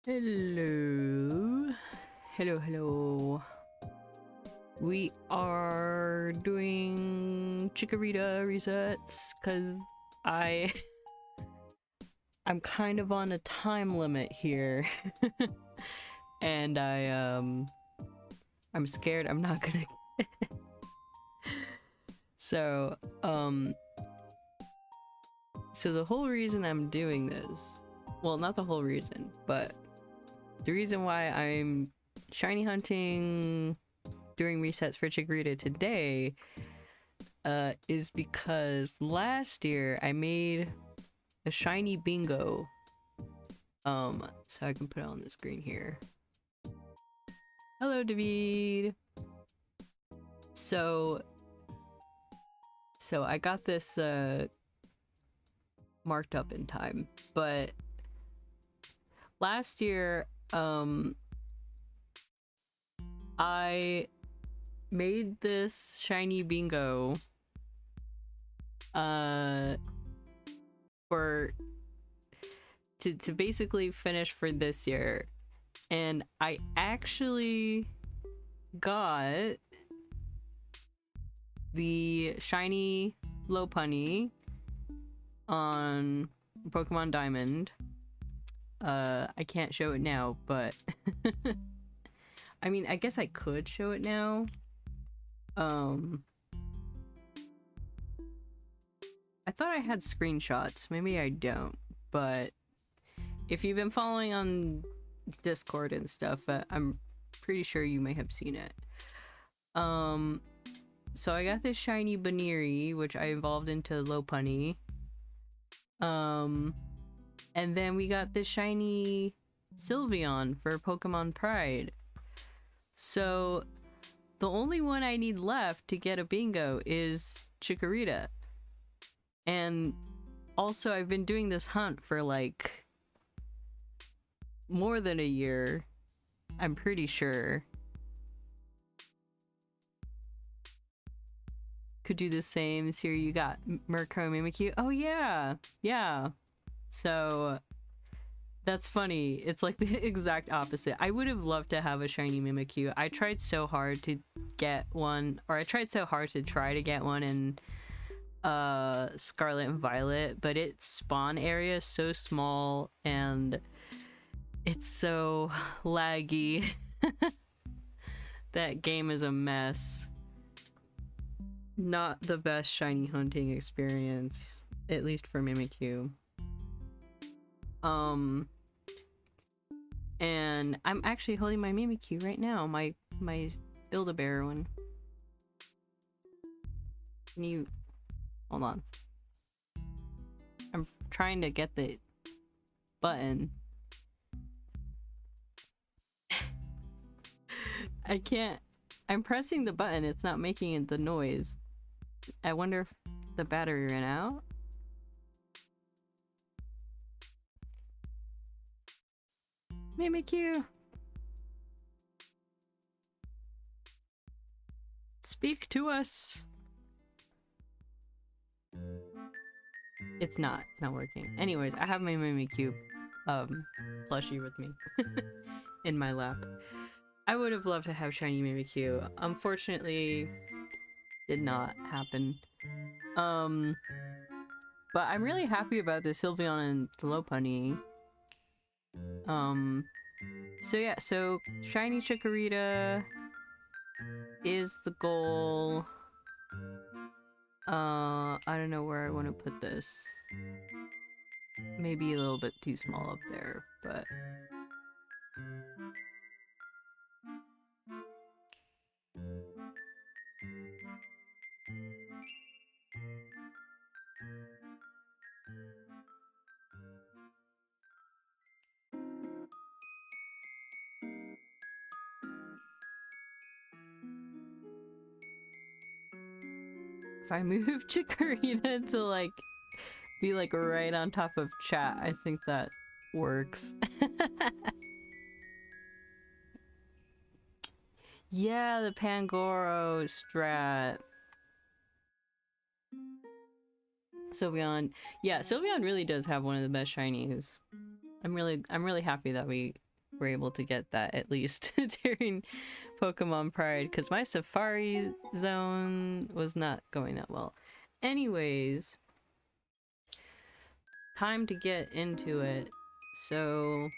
Hello. Hello. We are doing Chikorita resets because I I'm kind of on a time limit here. And I'm scared I'm not gonna So, so the whole reason I'm doing this, well, not the whole reason, but the reason why I'm shiny hunting doing resets for Chikorita today is because last year I made a shiny bingo. So I can put it on the screen here. Hello, David. So I got this marked up in time, but last year I made this shiny bingo to basically finish for this year, and I actually got the shiny Lopunny on Pokemon Diamond. I can't show it now, but I mean, I guess I could show it now. I thought I had screenshots. Maybe I don't, but if you've been following on Discord and stuff, I'm pretty sure you may have seen it. So I got this shiny Baniri, which I evolved into Lopunny. And then we got this shiny Sylveon for Pokemon Pride. So the only one I need left to get a bingo is Chikorita. And also I've been doing this hunt for like more than a year, I'm pretty sure. Could do the same. So here you got Murkrow, Mimikyu. Oh yeah, yeah. So that's funny. It's like the exact opposite. I would have loved to have a shiny Mimikyu. I tried so hard to get one, or I tried so hard to try to get one in Scarlet and Violet, but its spawn area is so small and it's so laggy. That game is a mess. Not the best shiny hunting experience, at least for Mimikyu. And I'm actually holding my Mimikyu right now, my Build-A-Bear one. Can you hold on? I'm trying to get the button. I can't. I'm pressing the button, it's not making the noise. I wonder if the battery ran out. Mimikyu! Speak to us! It's not working. Anyways, I have my Mimikyu plushie with me in my lap. I would have loved to have shiny Mimikyu. Unfortunately, did not happen. But I'm really happy about the Sylveon and the Lopunny. So yeah, so shiny Chikorita is the goal. I don't know where I want to put this. Maybe a little bit too small up there, but if I move Chikorita to like be like right on top of chat, I think that works. Yeah, the Pangoro strat. Sylveon. Yeah, Sylveon really does have one of the best shinies. I'm really happy that we were able to get that at least during Pokemon Pride, because my Safari Zone was not going that well. Anyways, time to get into it. So,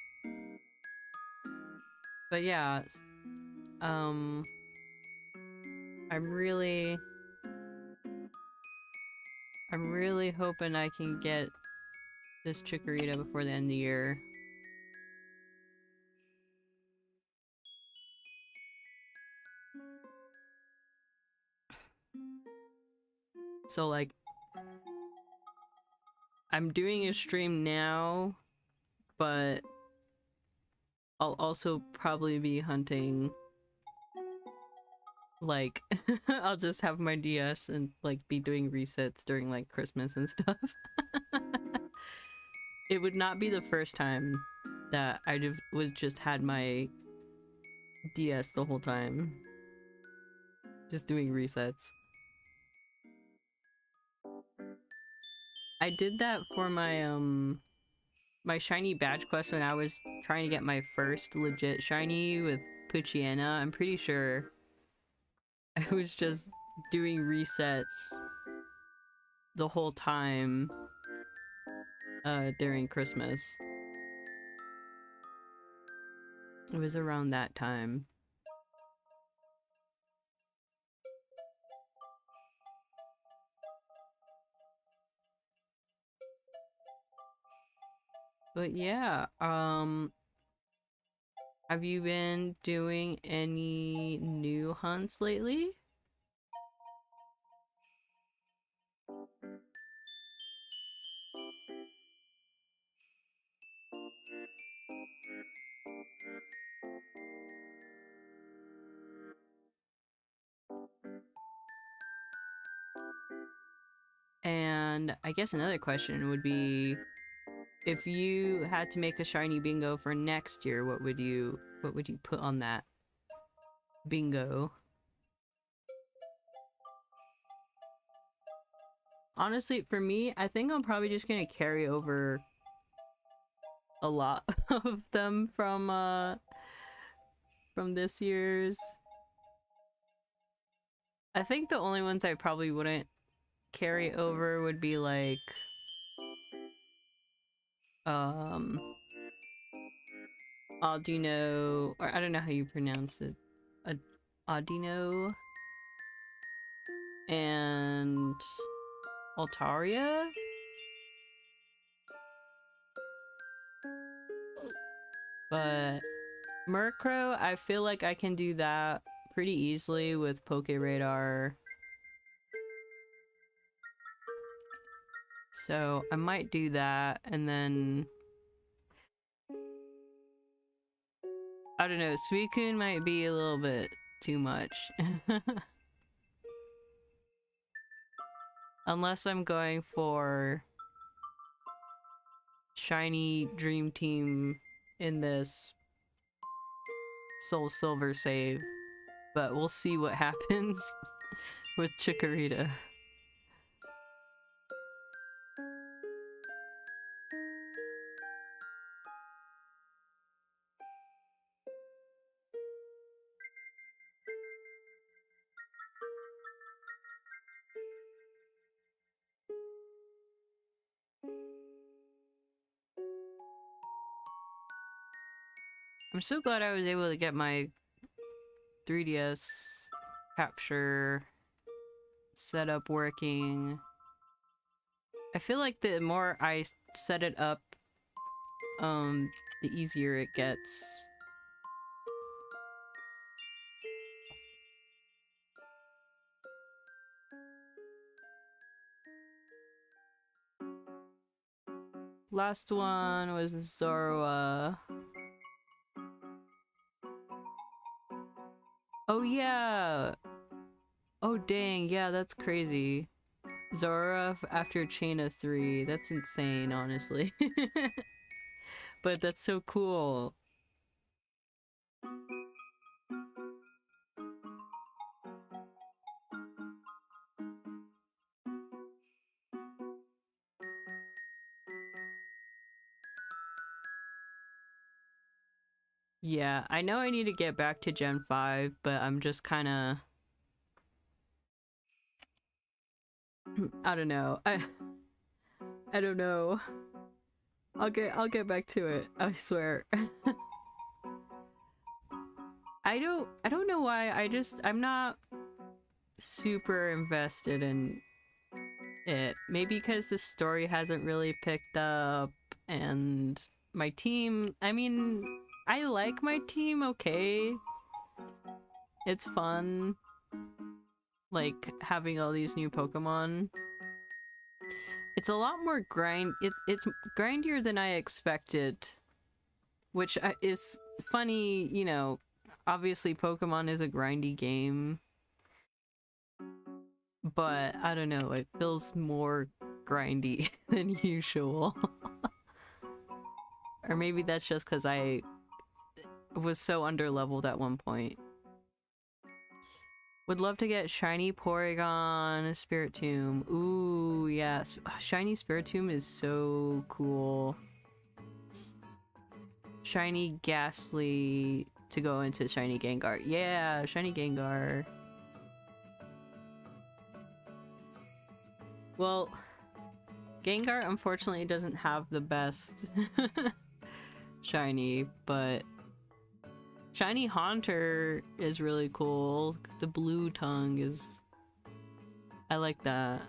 but yeah, I'm really hoping I can get this Chikorita before the end of the year. So like, I'm doing a stream now, but I'll also probably be hunting, like, I'll just have my DS and like be doing resets during like Christmas and stuff. It would not be the first time that I just had my DS the whole time. Just doing resets. I did that for my shiny badge quest when I was trying to get my first legit shiny with Poochyena. I'm pretty sure I was just doing resets the whole time during Christmas. It was around that time. But yeah, have you been doing any new hunts lately? And I guess another question would be, if you had to make a shiny bingo for next year, what would you put on that bingo? Honestly, for me, I think I'm probably just gonna carry over a lot of them from this year's. I think the only ones I probably wouldn't carry over would be like Audino, or I don't know how you pronounce it. Audino and Altaria? But Murkrow, I feel like I can do that pretty easily with Poke Radar. So I might do that, and then I don't know, Suicune might be a little bit too much. Unless I'm going for shiny Dream Team in this SoulSilver save. But we'll see what happens with Chikorita. I'm so glad I was able to get my 3DS capture setup working. I feel like the more I set it up, the easier it gets. Last one was Zorua. Oh yeah! Oh dang, yeah, that's crazy. Zorua after Chain of 3. That's insane, honestly. But that's so cool. Yeah, I know I need to get back to Gen 5, but I'm just kind of... I don't know. I don't know. I'll get back to it. I swear. I don't know why. I'm not super invested in it. Maybe because the story hasn't really picked up, and my team, I mean, I like my team okay. It's fun, like, having all these new Pokemon. It's a lot more it's grindier than I expected, which is funny, you know. Obviously Pokemon is a grindy game, but I don't know, it feels more grindy than usual. Or maybe that's just because I was so underleveled at one point. Would love to get shiny Porygon, Spiritomb. Ooh, yeah. Shiny Spiritomb is so cool. Shiny Ghastly to go into shiny Gengar. Yeah, shiny Gengar. Well, Gengar unfortunately doesn't have the best shiny, but shiny Haunter is really cool. The blue tongue is... I like that.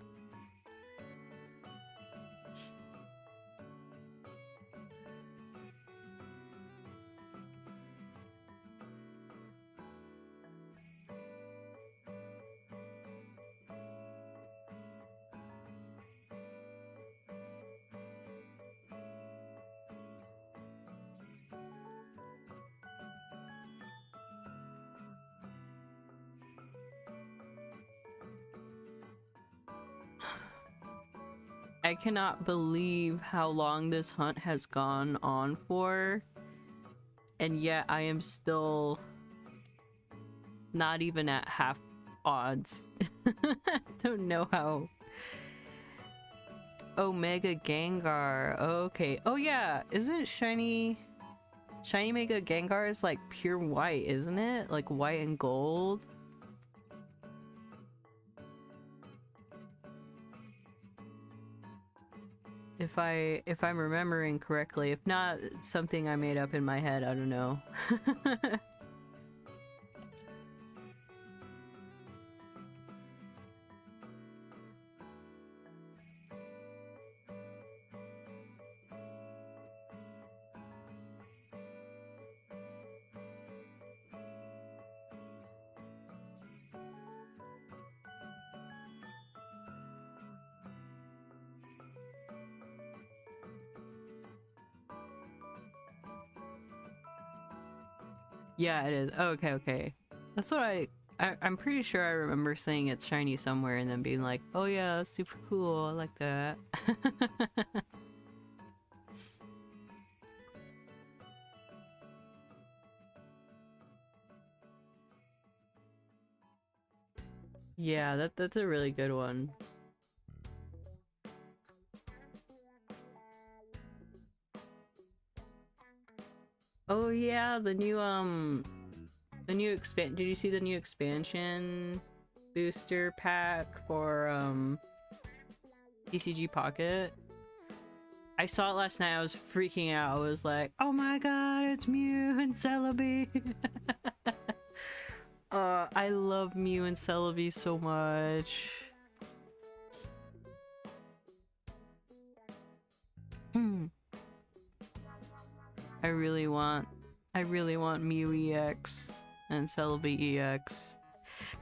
I cannot believe how long this hunt has gone on for, and yet I am still not even at half odds. Don't know how. Omega Gengar. Okay. Oh yeah, isn't shiny Mega Gengar is like pure white, isn't it? Like white and gold. If I'm remembering correctly. If not, it's something I made up in my head, I don't know. Yeah, it is. Oh, okay, okay. That's what I'm pretty sure I remember saying it's shiny somewhere and then being like, oh yeah, that's super cool, I like that. Yeah, that's a really good one. Oh yeah, the new did you see the new expansion booster pack for TCG Pocket? I saw it last night. I was freaking out. I was like, oh my god, it's Mew and Celebi. I love Mew and Celebi so much. I really want Mew EX and Celebi EX.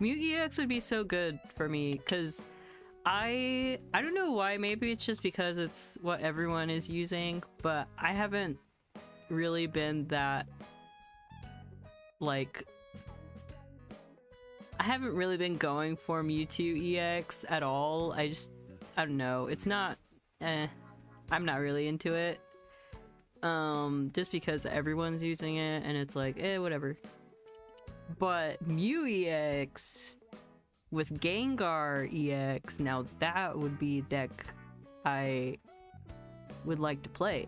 Mew EX would be so good for me because I don't know why, maybe it's just because it's what everyone is using, but I haven't really been that, like, I haven't really been going for Mewtwo EX at all. I don't know, it's not, I'm not really into it. Just because everyone's using it and it's like, whatever. But Mew EX with Gengar EX, now that would be a deck I would like to play.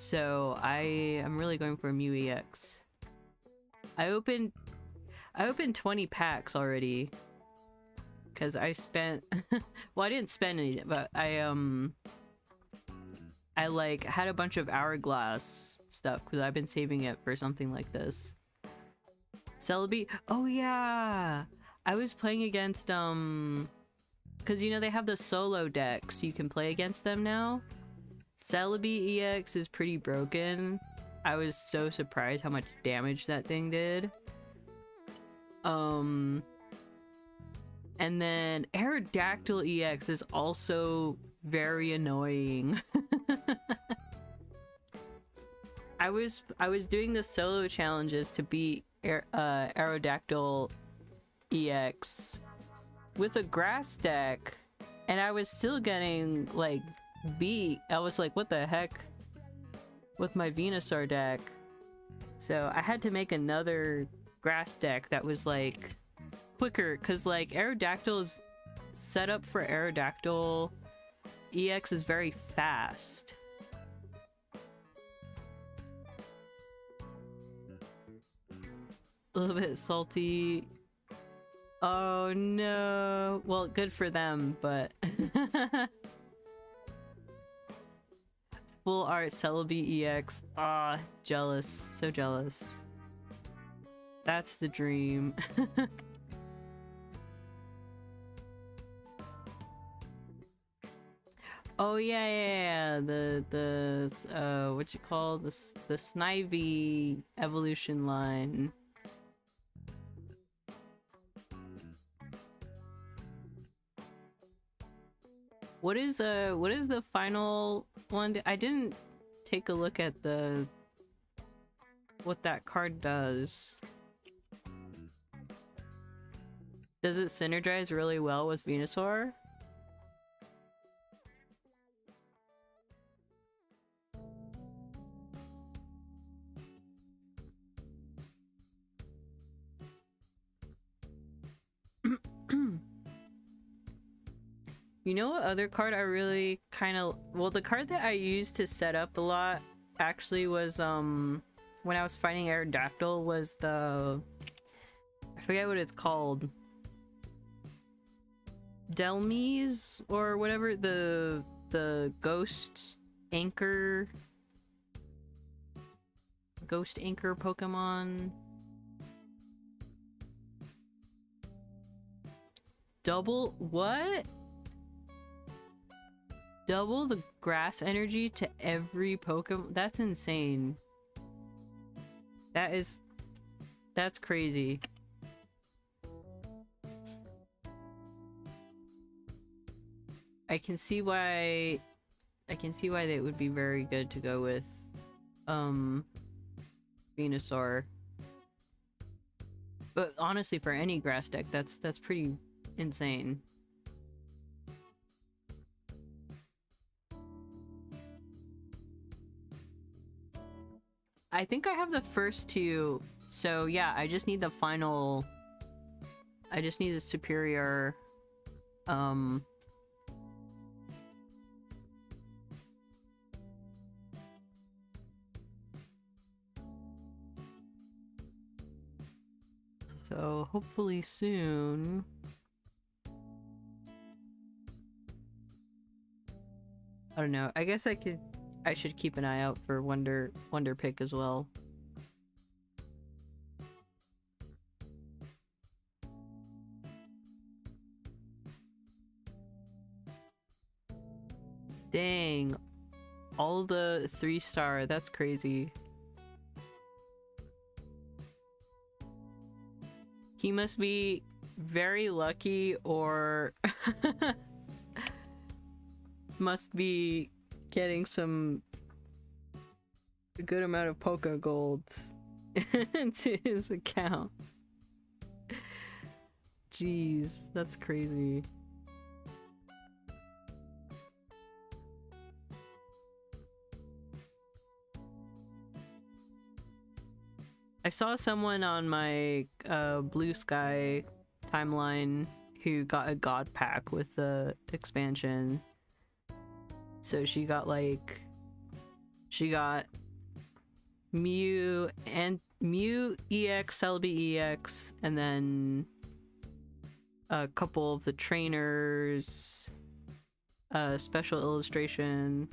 So I am really going for a Mew EX. I opened 20 packs already. Cause I spent well, I didn't spend any, but I like had a bunch of hourglass stuff because I've been saving it for something like this. Celebi, oh yeah, I was playing against because you know they have the solo decks, you can play against them now. Celebi EX is pretty broken. I was so surprised how much damage that thing did. And then Aerodactyl EX is also very annoying. I was doing the solo challenges to beat Aerodactyl EX with a grass deck, and I was still getting like beat. I was like, what the heck with my Venusaur deck? So I had to make another grass deck that was like quicker, because like Aerodactyl is set up for Aerodactyl EX is very fast. A little bit salty. Oh no. Well, good for them, but full art Celebi EX. Ah, jealous. So jealous. That's the dream. Oh yeah. The what you call this, the Snivy evolution line. What is the final one? I didn't take a look at the what that card does. Does it synergize really well with Venusaur? You know what other card I really kind of... Well, the card that I used to set up a lot actually was, when I was fighting Aerodactyl was the... I forget what it's called. Delmise or whatever, the Ghost Anchor Pokemon. Double... What? Double the grass energy to every Pokemon? That's insane. That's crazy. I can see why they would be very good to go with Venusaur. But honestly, for any grass deck, that's pretty insane. I think I have the first two, so yeah, I just need the final... I just need a superior... So, hopefully soon... I don't know, I guess I should keep an eye out for Wonder Pick as well. Dang. All the 3-star, that's crazy. He must be very lucky or must be getting some good amount of Poké Golds into his account. Jeez, that's crazy. I saw someone on my Blue Sky timeline who got a God Pack with the expansion. So she got like She got Mew and Mew EX, Celebi EX, and then a couple of the trainers, special illustration.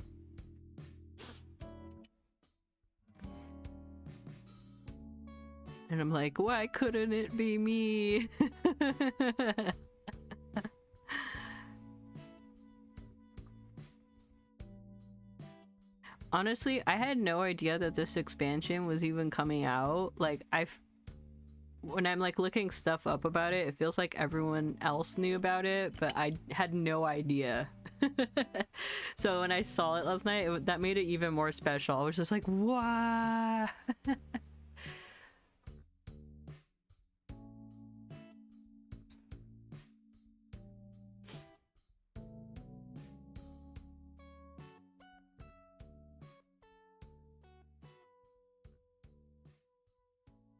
And I'm like, why couldn't it be me? Honestly, I had no idea that this expansion was even coming out. Like, when I'm like looking stuff up about it, it feels like everyone else knew about it, but I had no idea. So when I saw it last night, that made it even more special. I was just like, wow.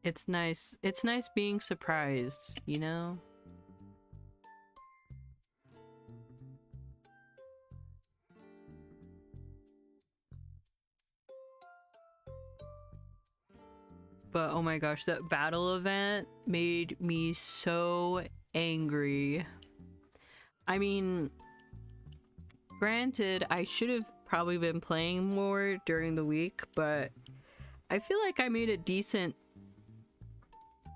It's nice. It's nice being surprised, you know? But oh my gosh, that battle event made me so angry. I mean, granted, I should have probably been playing more during the week, but I feel like I made a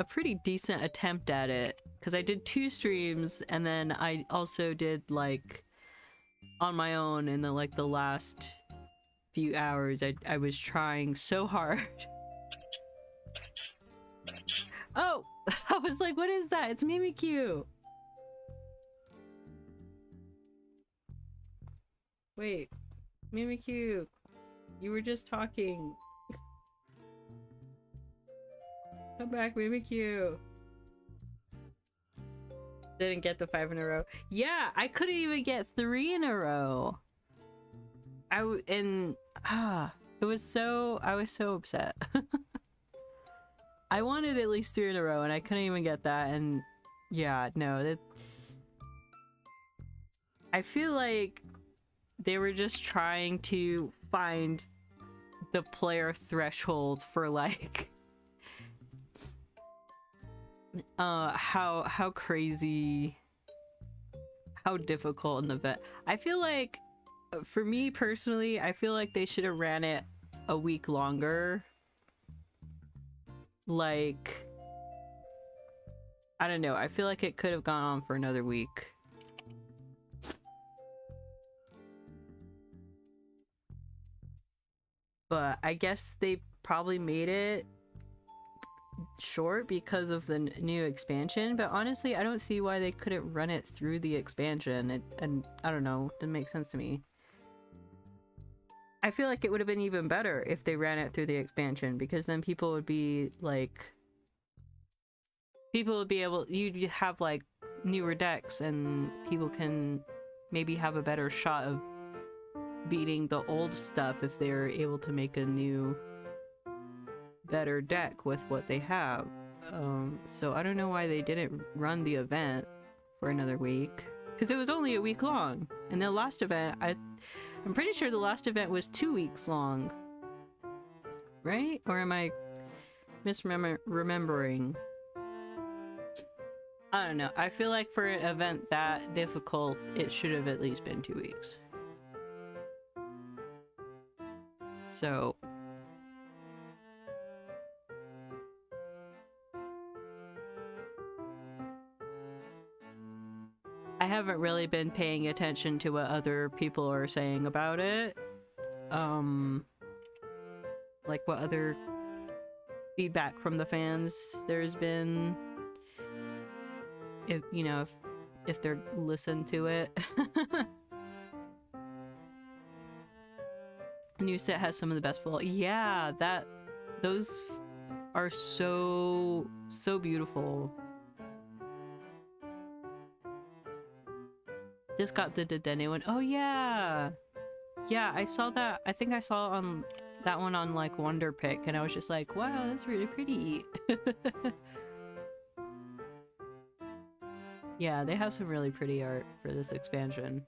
pretty decent attempt at it, because I did 2 streams, and then I also did like on my own in the last few hours. I was trying so hard. Oh, I was like, what is that? It's Mimikyu. Wait, Mimikyu, you were just talking. Come back, Mimikyu. Didn't get the 5 in a row. Yeah, I couldn't even get 3 in a row. I was so upset. I wanted at least 3 in a row, and I couldn't even get that. And yeah, no, I feel like they were just trying to find the player threshold for like how crazy, how difficult an event. I feel like, for me personally, I feel like they should have ran it a week longer. Like, I don't know, I feel like it could have gone on for another week. But I guess they probably made it short because of the new expansion, but honestly, I don't see why they couldn't run it through the expansion. And I don't know, it didn't make sense to me. I feel like it would have been even better if they ran it through the expansion, because then people would be like, you'd have like newer decks, and people can maybe have a better shot of beating the old stuff if they're able to make a new, better deck with what they have. So I don't know why they didn't run the event for another week, because it was only a week long, and the last event, I'm pretty sure the last event was 2 weeks long, right? Or am I remembering? I don't know. I feel like for an event that difficult, it should have at least been 2 weeks. So I haven't really been paying attention to what other people are saying about it. Like what other feedback from the fans there's been. If, you know, if they're listened to it. New set has some of the best full. Yeah, those are so beautiful. Just got the Dedenne one. Oh yeah, yeah, I saw that. I think I saw on that one on like Wonder Pick, and I was just like, wow, that's really pretty. Yeah, they have some really pretty art for this expansion.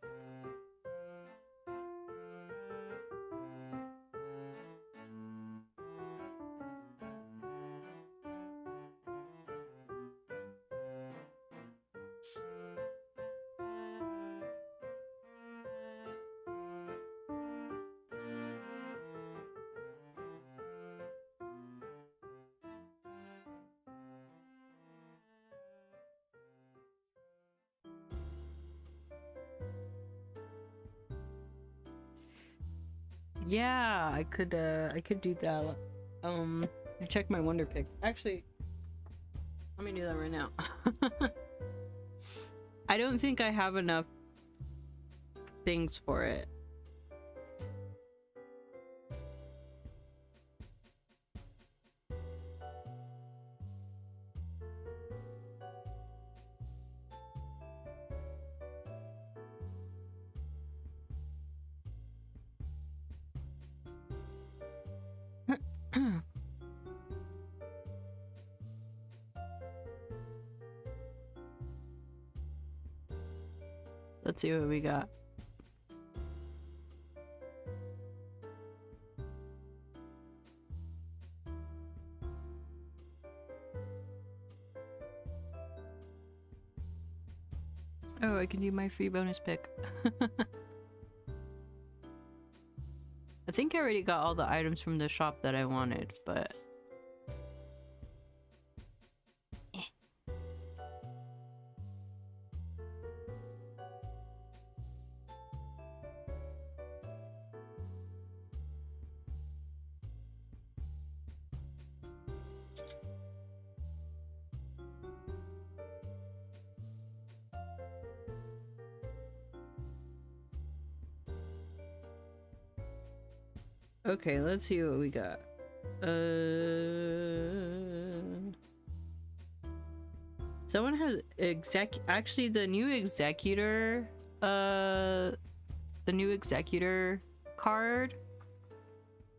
Yeah, I could do that. I check my Wonder Pick. Actually, let me do that right now. I don't think I have enough things for it. Let's see what we got. Oh, I can do my free bonus pick. I think I already got all the items from the shop that I wanted, but... Okay, let's see what we got. Someone has actually the new executor card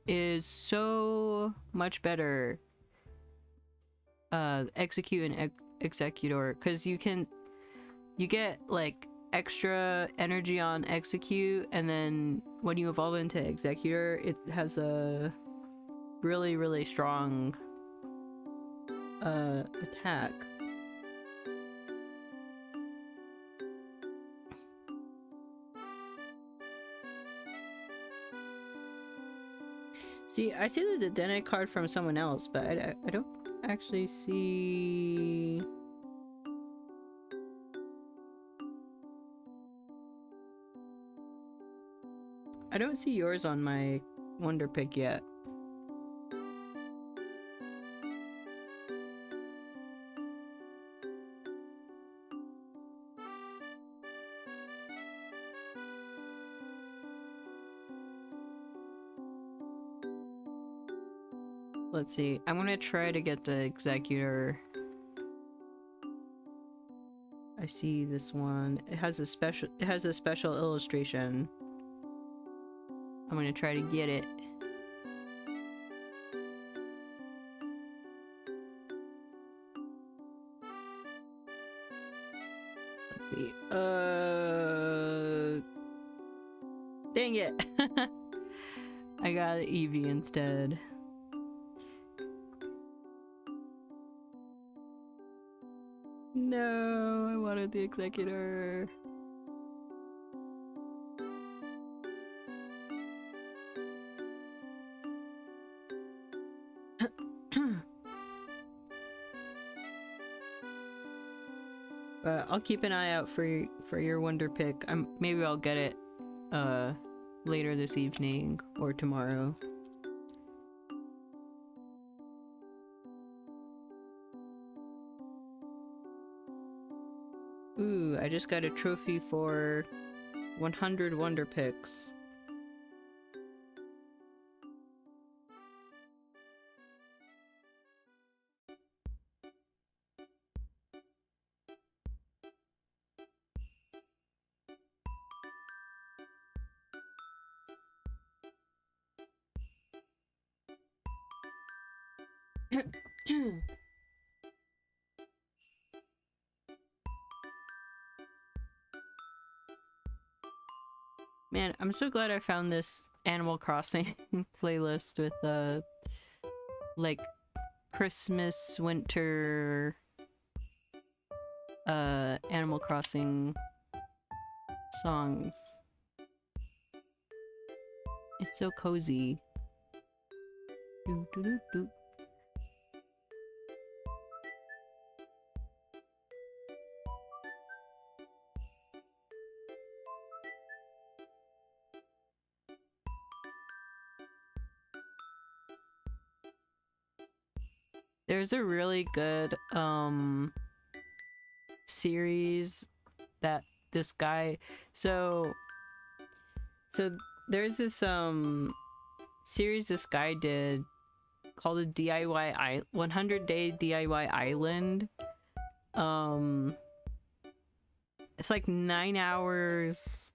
is so much better. Execute and executor, because you get like extra energy on execute, and then when you evolve into executor, it has a really strong attack. See, I see the Dene card from someone else, but I don't actually see... I don't see yours on my Wonder Pick yet. Let's see. I'm gonna try to get the executor. I see this one. It has a special illustration. I'm gonna try to get it. Let's see. Dang it. I got Eevee instead. No, I wanted the executor. But I'll keep an eye out for your Wonder Pick. Maybe I'll get it later this evening or tomorrow. Ooh, I just got a trophy for 100 Wonder Picks. Man, I'm so glad I found this Animal Crossing playlist with like Christmas, winter, Animal Crossing songs. It's so cozy. Doo, doo, doo, doo. There's a really good series that this guy so there's this series this guy did called the DIY 100-day DIY Island. It's like 9 hours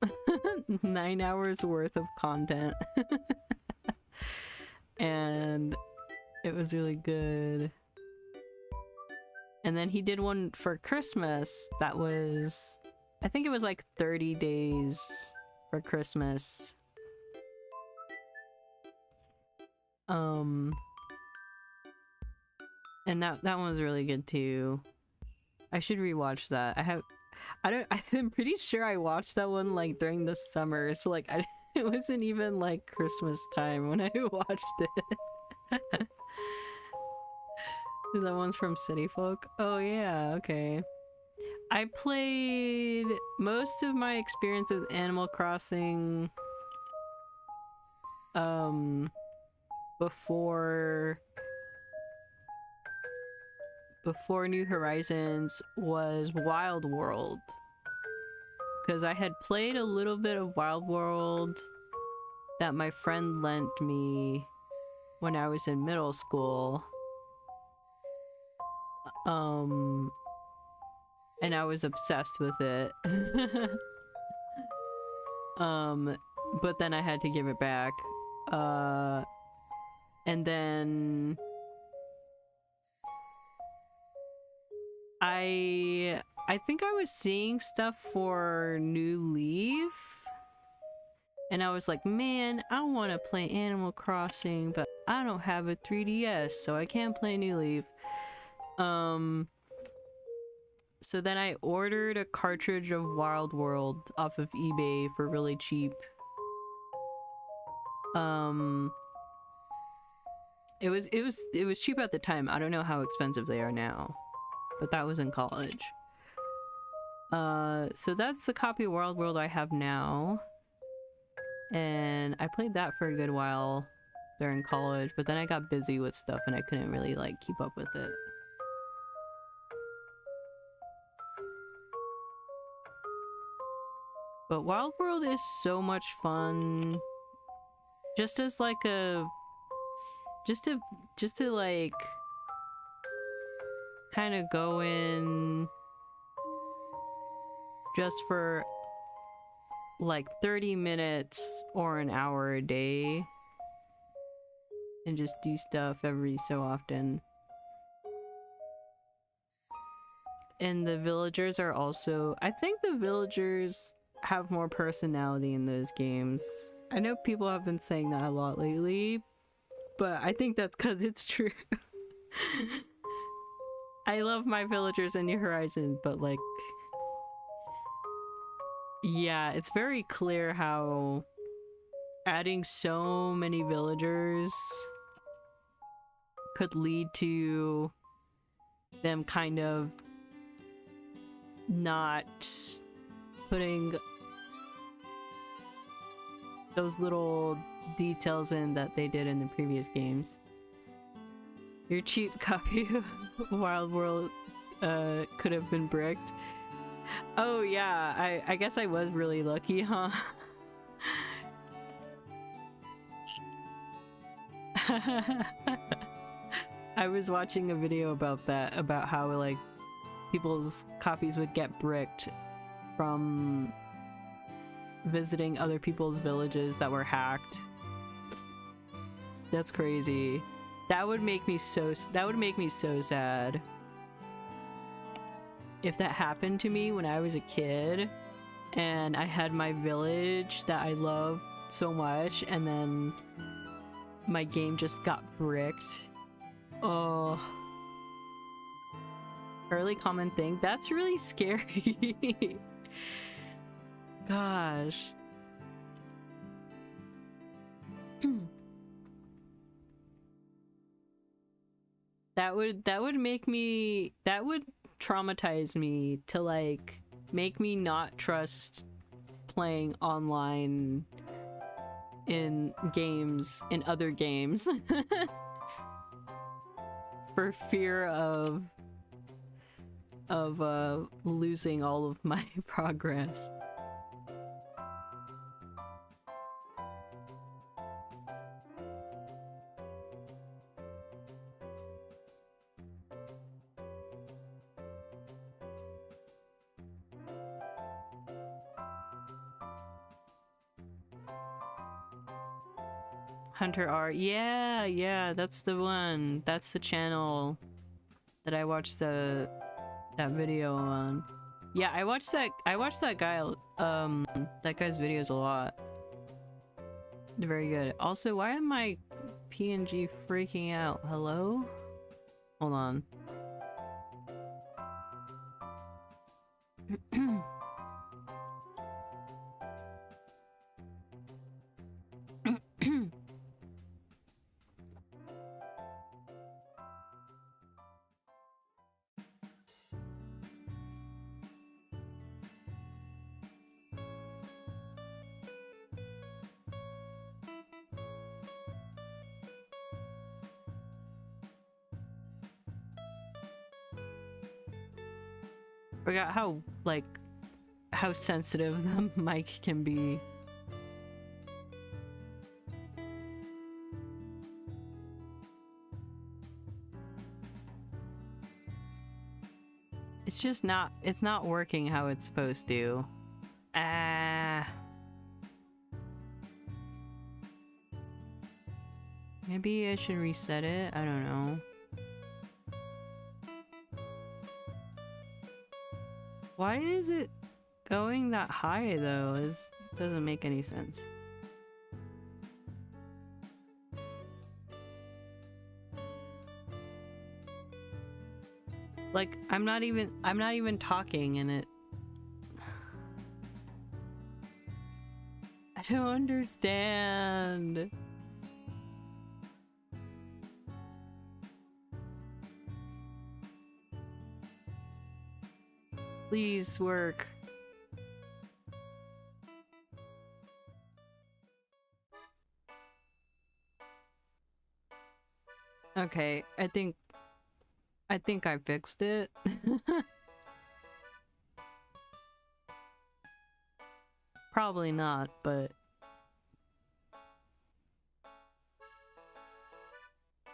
9 hours worth of content. And it was really good. And then he did one for Christmas that was, I think it was like 30 days for Christmas. And that one was really good too. I should rewatch that. I'm pretty sure I watched that one like during the summer, so like it wasn't even like Christmas time when I watched it. That one's from City Folk. Oh yeah, okay. I played most of my experience with Animal Crossing before New Horizons was Wild World. Because I had played a little bit of Wild World that my friend lent me when I was in middle school. And I was obsessed with it. But then I had to give it back. And then I think I was seeing stuff for New Leaf, and I was like, man, I want to play Animal Crossing, but I don't have a 3DS, so I can't play New Leaf. So then I ordered a cartridge of Wild World off of eBay for really cheap. It was cheap at the time. I don't know how expensive they are now, but that was in college. So that's the copy of Wild World I have now. And I played that for a good while during college, but then I got busy with stuff and I couldn't really like keep up with it. But Wild World is so much fun. Just as like a just to like kind of go in just for like 30 minutes or an hour a day and just do stuff every so often. And the villagers are also, I think the villagers have more personality in those games. I know people have been saying that a lot lately, but I think that's because it's true. I love my villagers in New Horizon, but like, yeah, it's very clear how adding so many villagers could lead to them kind of not putting those little details in that they did in the previous games. Your cheap copy of Wild World could have been bricked. Oh yeah, I guess I was really lucky, huh? I was watching a video about that, about how like people's copies would get bricked from visiting other people's villages that were hacked. That's crazy. That would make me so sad if that happened to me when I was a kid and I had my village that I loved so much and then my game just got bricked. Oh. Early common thing. That's really scary. Gosh. That would traumatize me to like make me not trust playing online in games, in other games. for fear of losing all of my progress. Hunter R. Yeah, that's the one. That's the channel that I watched that video on. Yeah, I watched that guy that guy's videos a lot. They're very good. Also, why am my PNG freaking out? Hello? Hold on. Forgot how, like, how sensitive the mic can be. It's just not, it's not working how it's supposed to. Maybe I should reset it? I don't know. Why is it going that high though? It doesn't make any sense. Like, I'm not even talking and it... I don't understand. Please work. Okay, I think I fixed it. Probably not, but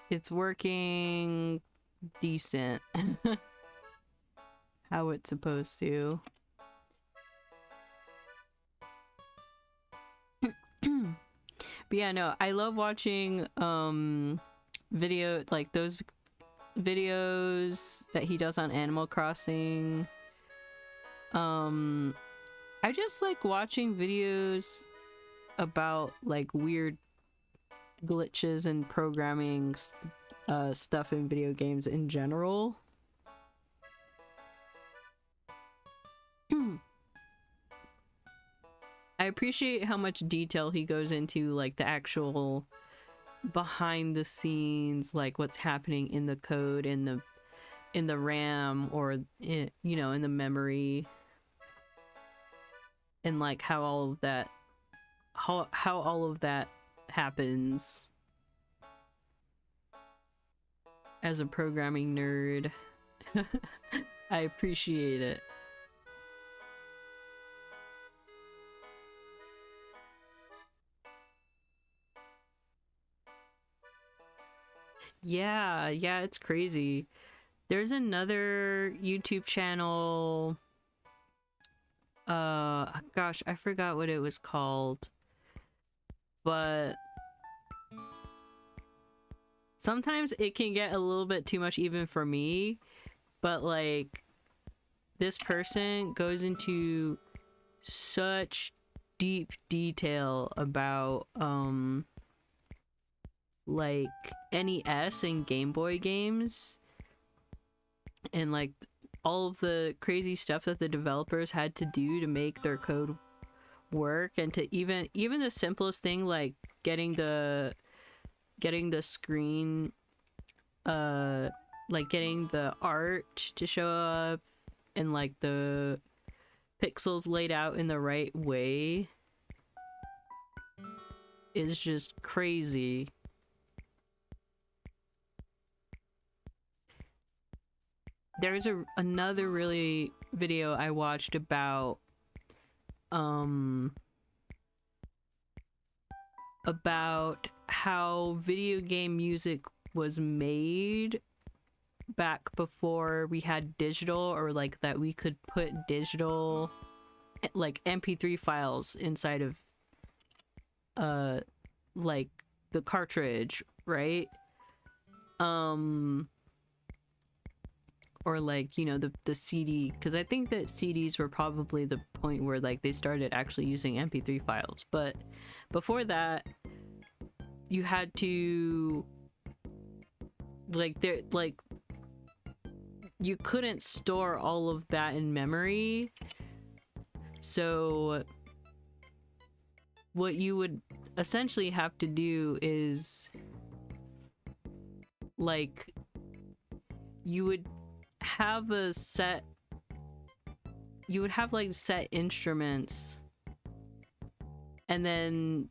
it's working decent. How it's supposed to. But yeah, no, I love watching video, like those videos that he does on Animal Crossing. I just like watching videos about like weird glitches and programming stuff in video games in general. I appreciate how much detail he goes into, like the actual behind the scenes, like what's happening in the code, in the RAM, or in, you know, in the memory, and like how all of that happens. As a programming nerd, I appreciate it. Yeah, it's crazy. There's another YouTube channel. Gosh, I forgot what it was called. But sometimes it can get a little bit too much even for me. But like, this person goes into such deep detail about like NES and Game Boy games, and like all of the crazy stuff that the developers had to do to make their code work, and to even the simplest thing like getting the screen, like getting the art to show up and like the pixels laid out in the right way is just crazy. there's another really video I watched about how video game music was made back before we had digital, or like that we could put digital like MP3 files inside of like the cartridge, right? Or like, you know, the CD, because I think that CDs were probably the point where like they started actually using MP3 files, but before that you had to you couldn't store all of that in memory. So what you would essentially have to do is like you would have set instruments, and then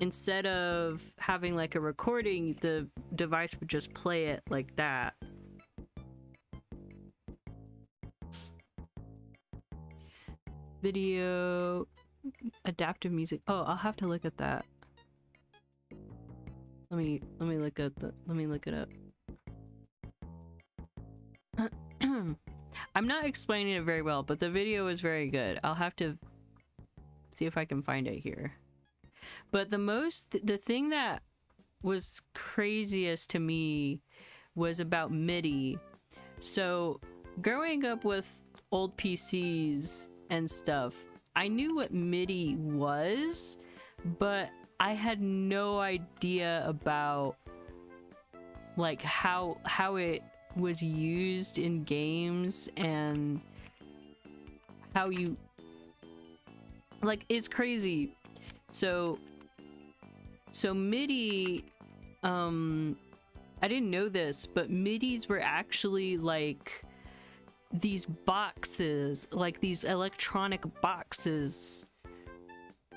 instead of having like a recording, the device would just play it like that. Video adaptive music. Oh, I'll have to look at that. Let me look at let me look it up. I'm not explaining it very well, but the video is very good. I'll have to see if I can find it here. But the thing that was craziest to me was about MIDI. So growing up with old PCs and stuff, I knew what MIDI was, but I had no idea about like how it was used in games, and how you like, it's crazy. So MIDI, I didn't know this, but MIDIs were actually like these boxes, like these electronic boxes,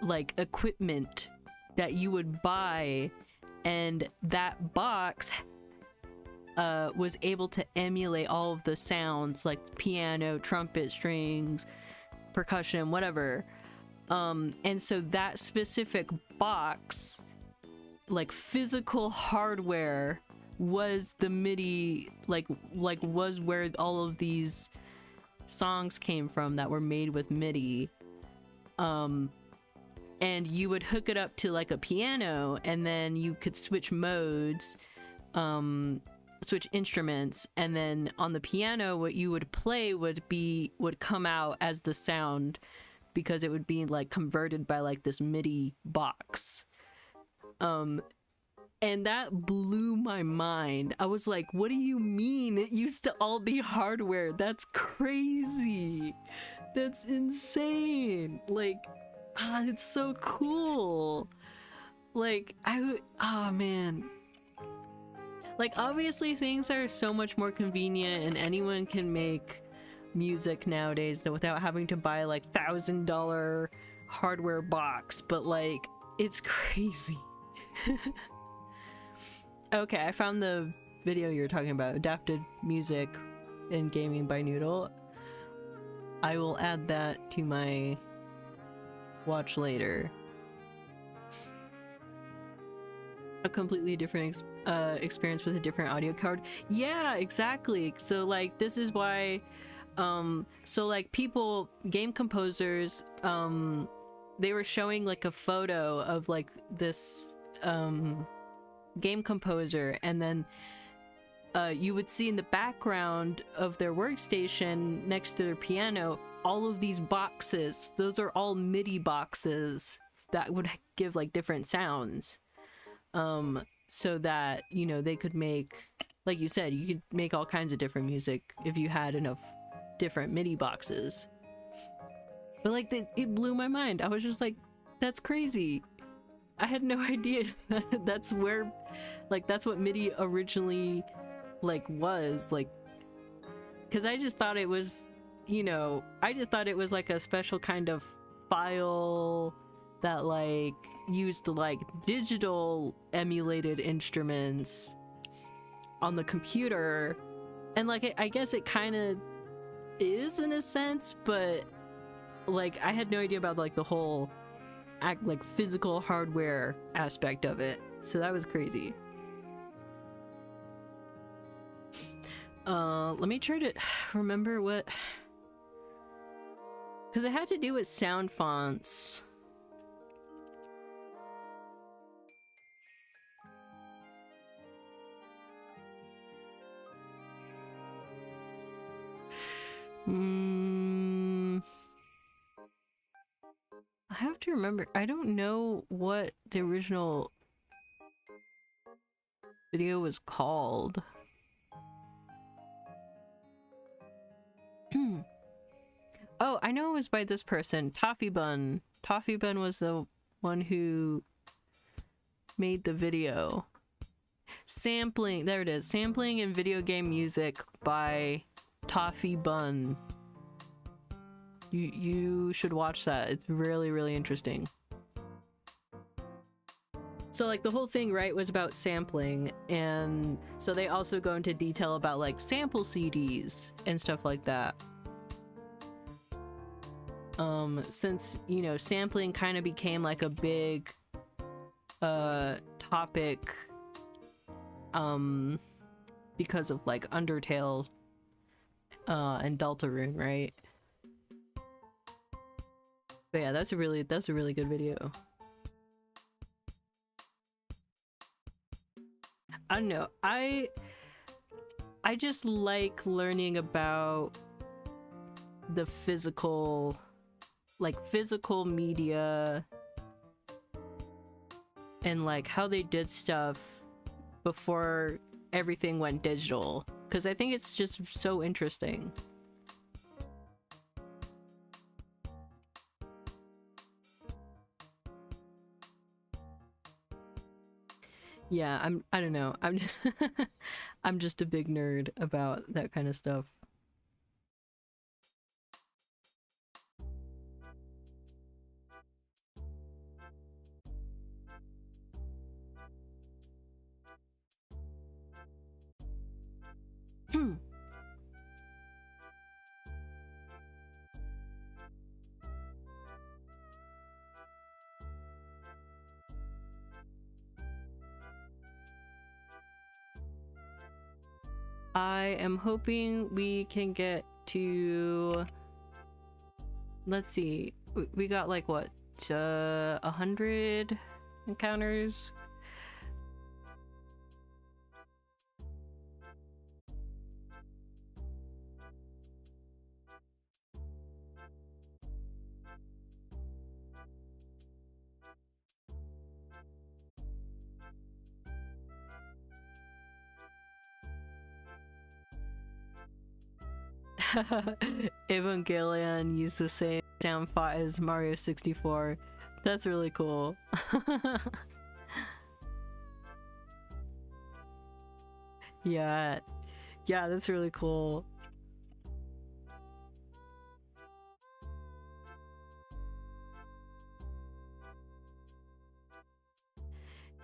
like equipment that you would buy, and that box was able to emulate all of the sounds, like piano, trumpet, strings, percussion, whatever. And so that specific box, like physical hardware, was the MIDI, like was where all of these songs came from that were made with MIDI. And you would hook it up to like a piano, and then you could switch modes, switch instruments, and then on the piano what you would play would come out as the sound, because it would be like converted by like this MIDI box. And that blew my mind. I was like, what do you mean it used to all be hardware? That's crazy. That's insane. Like, it's so cool. Like, oh man. Like, obviously things are so much more convenient, and anyone can make music nowadays that without having to buy like $1,000 hardware box, but like, it's crazy. Okay, I found the video you were talking about, adapted music in gaming by Noodle. I will add that to my watch later. A completely different experience with a different audio card. Yeah, exactly. So like, this is why so like people, game composers, they were showing like a photo of like this game composer, and then you would see in the background of their workstation next to their piano all of these boxes. Those are all MIDI boxes that would give like different sounds, so that, you know, they could make, like you said, you could make all kinds of different music if you had enough different MIDI boxes. But like, it blew my mind. I was just like, that's crazy. I had no idea that's where, like, that's what MIDI originally like was like, because I just thought it was, you know, I just thought it was like a special kind of file that like used like digital emulated instruments on the computer And like I guess it kind of is in a sense, but like I had no idea about like the whole like physical hardware aspect of it, so that was crazy. Let me try to remember what, because it had to do with sound fonts. I have to remember. I don't know what the original video was called. Oh, I know it was by this person, Toffee Bun. Toffee Bun was the one who made the video. Sampling, there it is. Sampling and video game music by Toffee Bun. You should watch that. It's really, really interesting. So like the whole thing, right, was about sampling, and so they also go into detail about like sample CDs and stuff like that. Since, you know, sampling kind of became like a big topic because of like Undertale and Deltarune, right? But yeah, that's a really good video. I don't know. I just like learning about the physical media and like how they did stuff before everything went digital, because I think it's just so interesting. Yeah, I don't know. I'm just I'm just a big nerd about that kind of stuff. I am hoping we can get to, let's see, we got like what, 100 encounters? Evangelion used the same sound font as Mario 64. That's really cool. Yeah, that's really cool.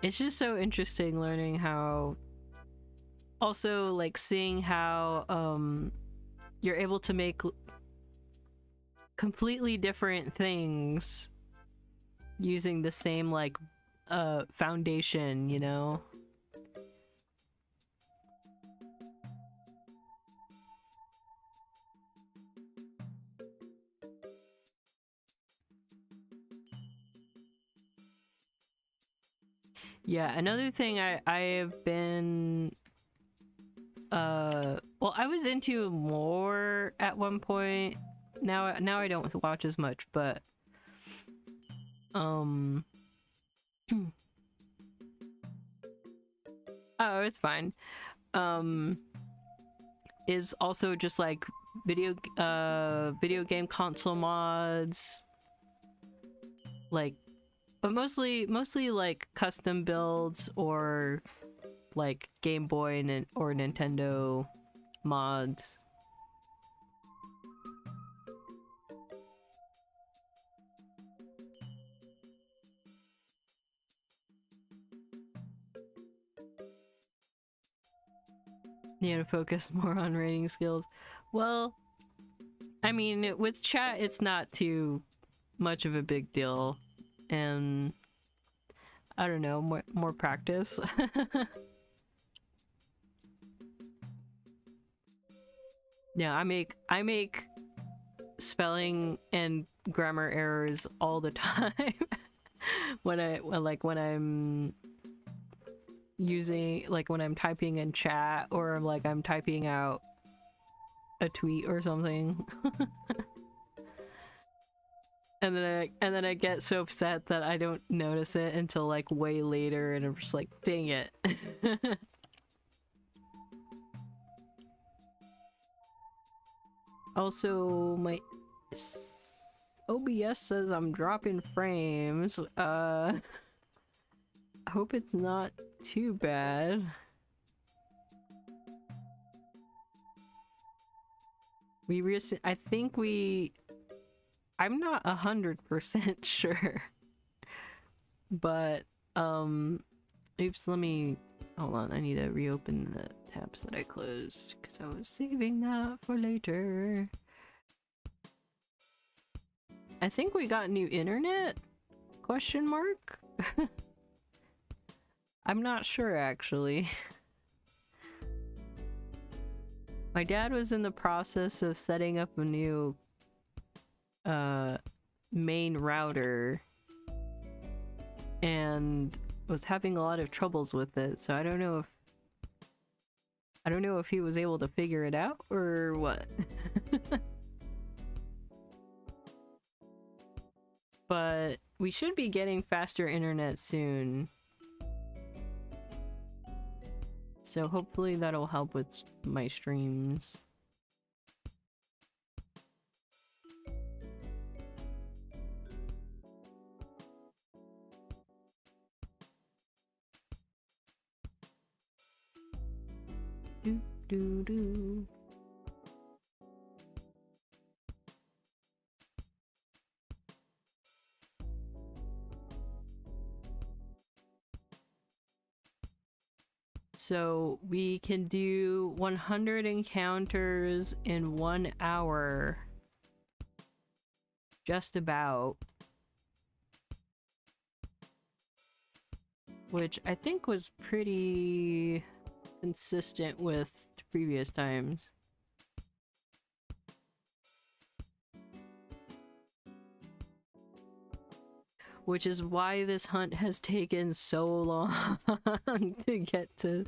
It's just so interesting learning how, also like seeing how you're able to make completely different things using the same like foundation, you know? Yeah, another thing I've been well, I was into more at one point. Now I don't watch as much, but oh, it's fine. Is also just like video game console mods, like, but mostly like custom builds or like Game Boy and or Nintendo mods. Need to focus more on writing skills. Well, I mean, with chat, it's not too much of a big deal, and I don't know, more practice. Yeah, I make spelling and grammar errors all the time when I'm using, like when I'm typing in chat, or like I'm typing out a tweet or something. And then I get so upset that I don't notice it until like way later, and I'm just like, dang it. Also, my OBS says I'm dropping frames. I hope it's not too bad. I think I'm not 100% sure. But, oops, hold on, I need to reopen the tabs that I closed, because I was saving that for later. I think we got new internet? Question mark? I'm not sure, actually. My dad was in the process of setting up a new main router and was having a lot of troubles with it, so I don't know if he was able to figure it out or what. But we should be getting faster internet soon, so hopefully that'll help with my streams. Do do do. So we can do 100 encounters in 1 hour. Just about. Which I think was pretty consistent with previous times. Which is why this hunt has taken so long to get to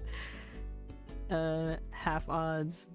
half odds.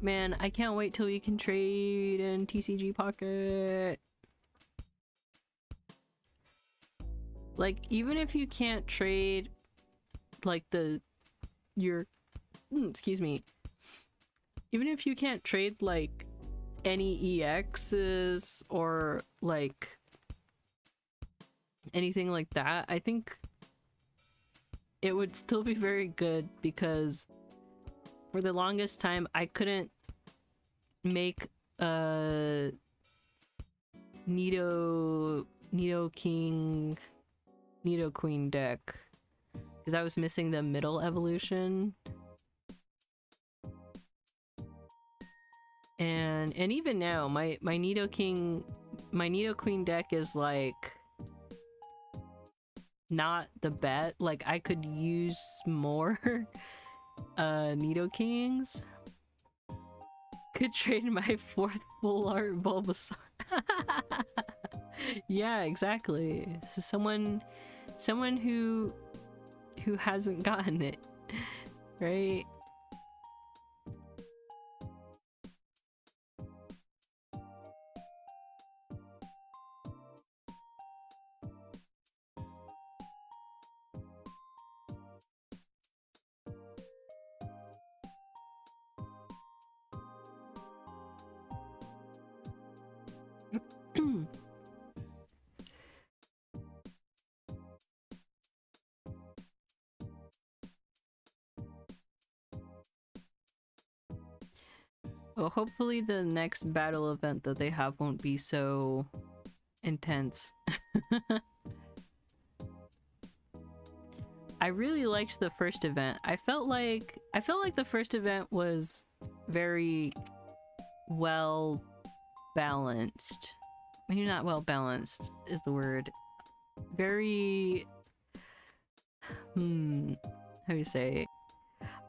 Man, I can't wait till we can trade in TCG Pocket. Like, even if you can't trade, like, excuse me. Even if you can't trade, like, any EXs or, like, anything like that, I think it would still be very good, because for the longest time, I couldn't make a Nido King, Nido Queen deck, because I was missing the middle evolution. And even now, my Nido Queen deck is like not the bet. Like, I could use more Nido Kings. Could trade my 4th full art Bulbasaur. Yeah, exactly. So someone who hasn't gotten it, right? Well, hopefully the next battle event that they have won't be so intense. I really liked the first event. I felt like the first event was very well balanced. Maybe not well balanced is the word. Very how do you say?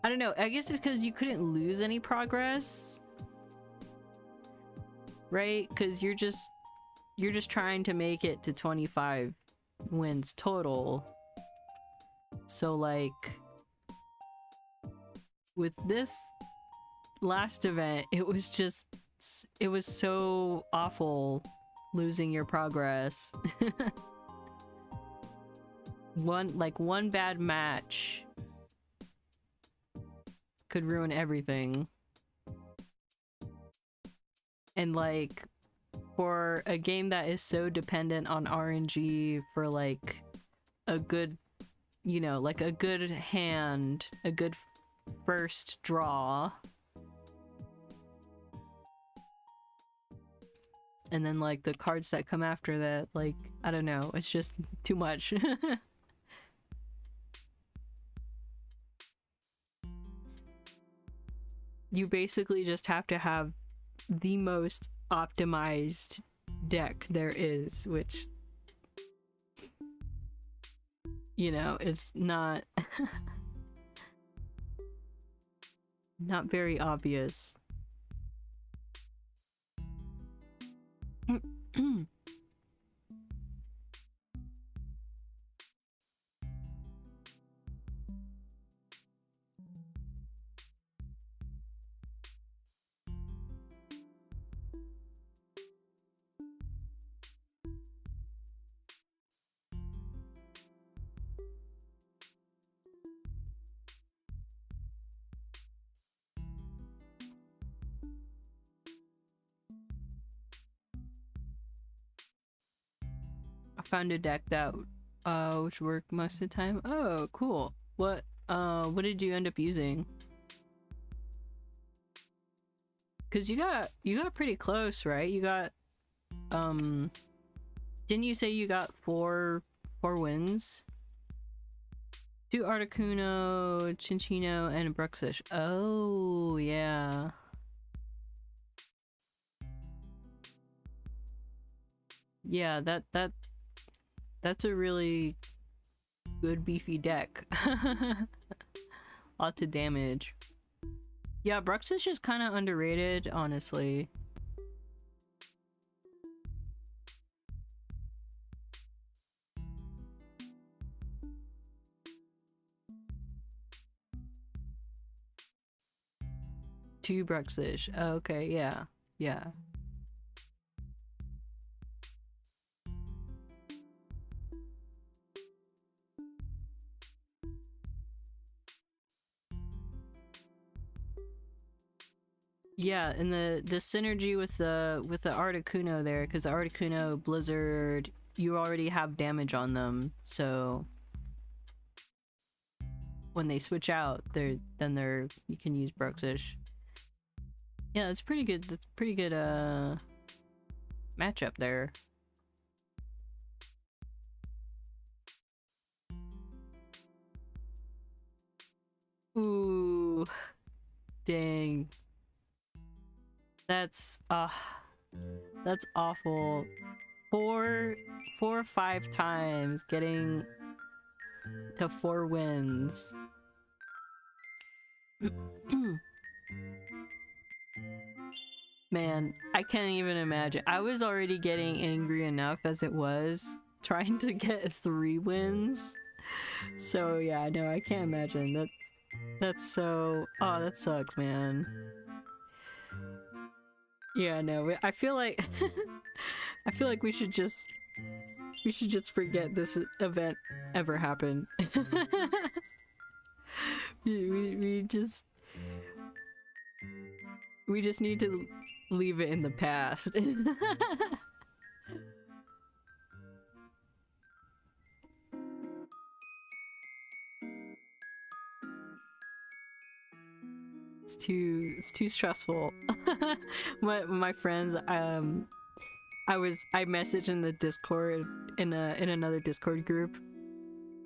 I don't know. I guess it's because you couldn't lose any progress. Right? Because you're just trying to make it to 25 wins total. So like with this last event, it was so awful losing your progress. one bad match could ruin everything. And like for a game that is so dependent on RNG for like a good, you know, like a good hand, a good first draw, and then like the cards that come after that, like I don't know, it's just too much. You basically just have to have the most optimized deck there is, which, you know, it's not not very obvious. I found a deck that which worked most of the time. Oh, cool. What did you end up using? Cause you got pretty close, right? You got didn't you say you got four wins? 2 Articuno, Chinchino, and a Bruxish. Oh yeah. Yeah, that's a really good beefy deck. Lots of damage. Yeah, Bruxish is kind of underrated, honestly. Two Bruxish. Oh, okay, yeah. Yeah. Yeah, and the synergy with the Articuno there, because the Articuno, Blizzard, you already have damage on them, so when they switch out, you can use Bruxish. Yeah, it's pretty good. That's pretty good matchup there. Ooh, dang. That's awful. 4 or 5 times getting to 4 wins. Man, I can't even imagine. I was already getting angry enough as it was trying to get 3 wins. So yeah, no, I can't imagine that. That's so... Oh, that sucks, man. Yeah, no, I feel like I feel like we should just forget this event ever happened. we just need to leave it in the past. It's too stressful. My friends, I messaged in the Discord in another Discord group.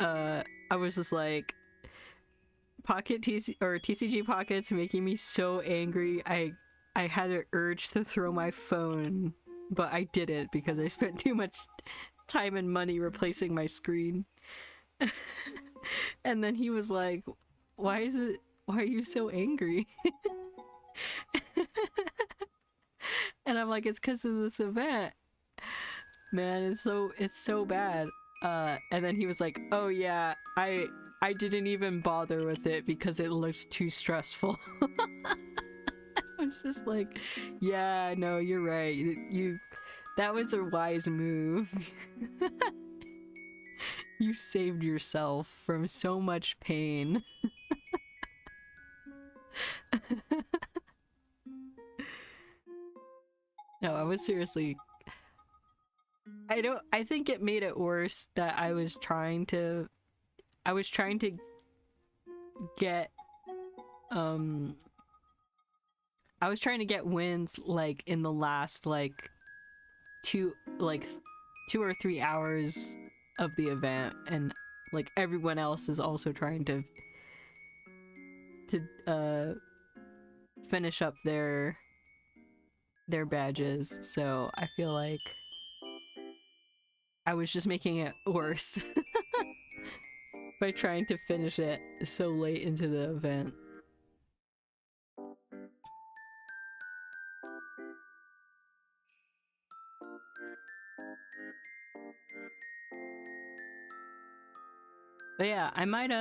I was just like, TCG Pocket's making me so angry. I had an urge to throw my phone, but I didn't because I spent too much time and money replacing my screen. And then he was like, why are you so angry? And I'm like, it's because of this event. Man, it's so bad. And then he was like, oh yeah, I didn't even bother with it because it looked too stressful. I was just like, yeah, no, you're right. That was a wise move. You saved yourself from so much pain. No, I was seriously... I think it made it worse that I was trying to get wins like in the last like 2 or 3 hours of the event, and like everyone else is also trying to finish up their badges, so I feel like I was just making it worse by trying to finish it so late into the event. But yeah, I might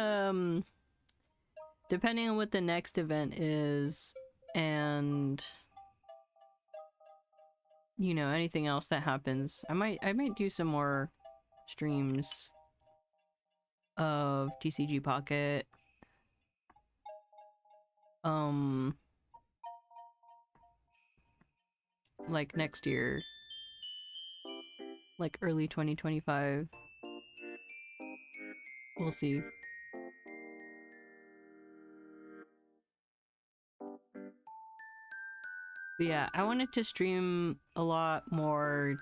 depending on what the next event is and you know, anything else that happens, I might do some more streams of TCG Pocket. Like next year. Like early 2025. We'll see. But yeah, I wanted to stream a lot more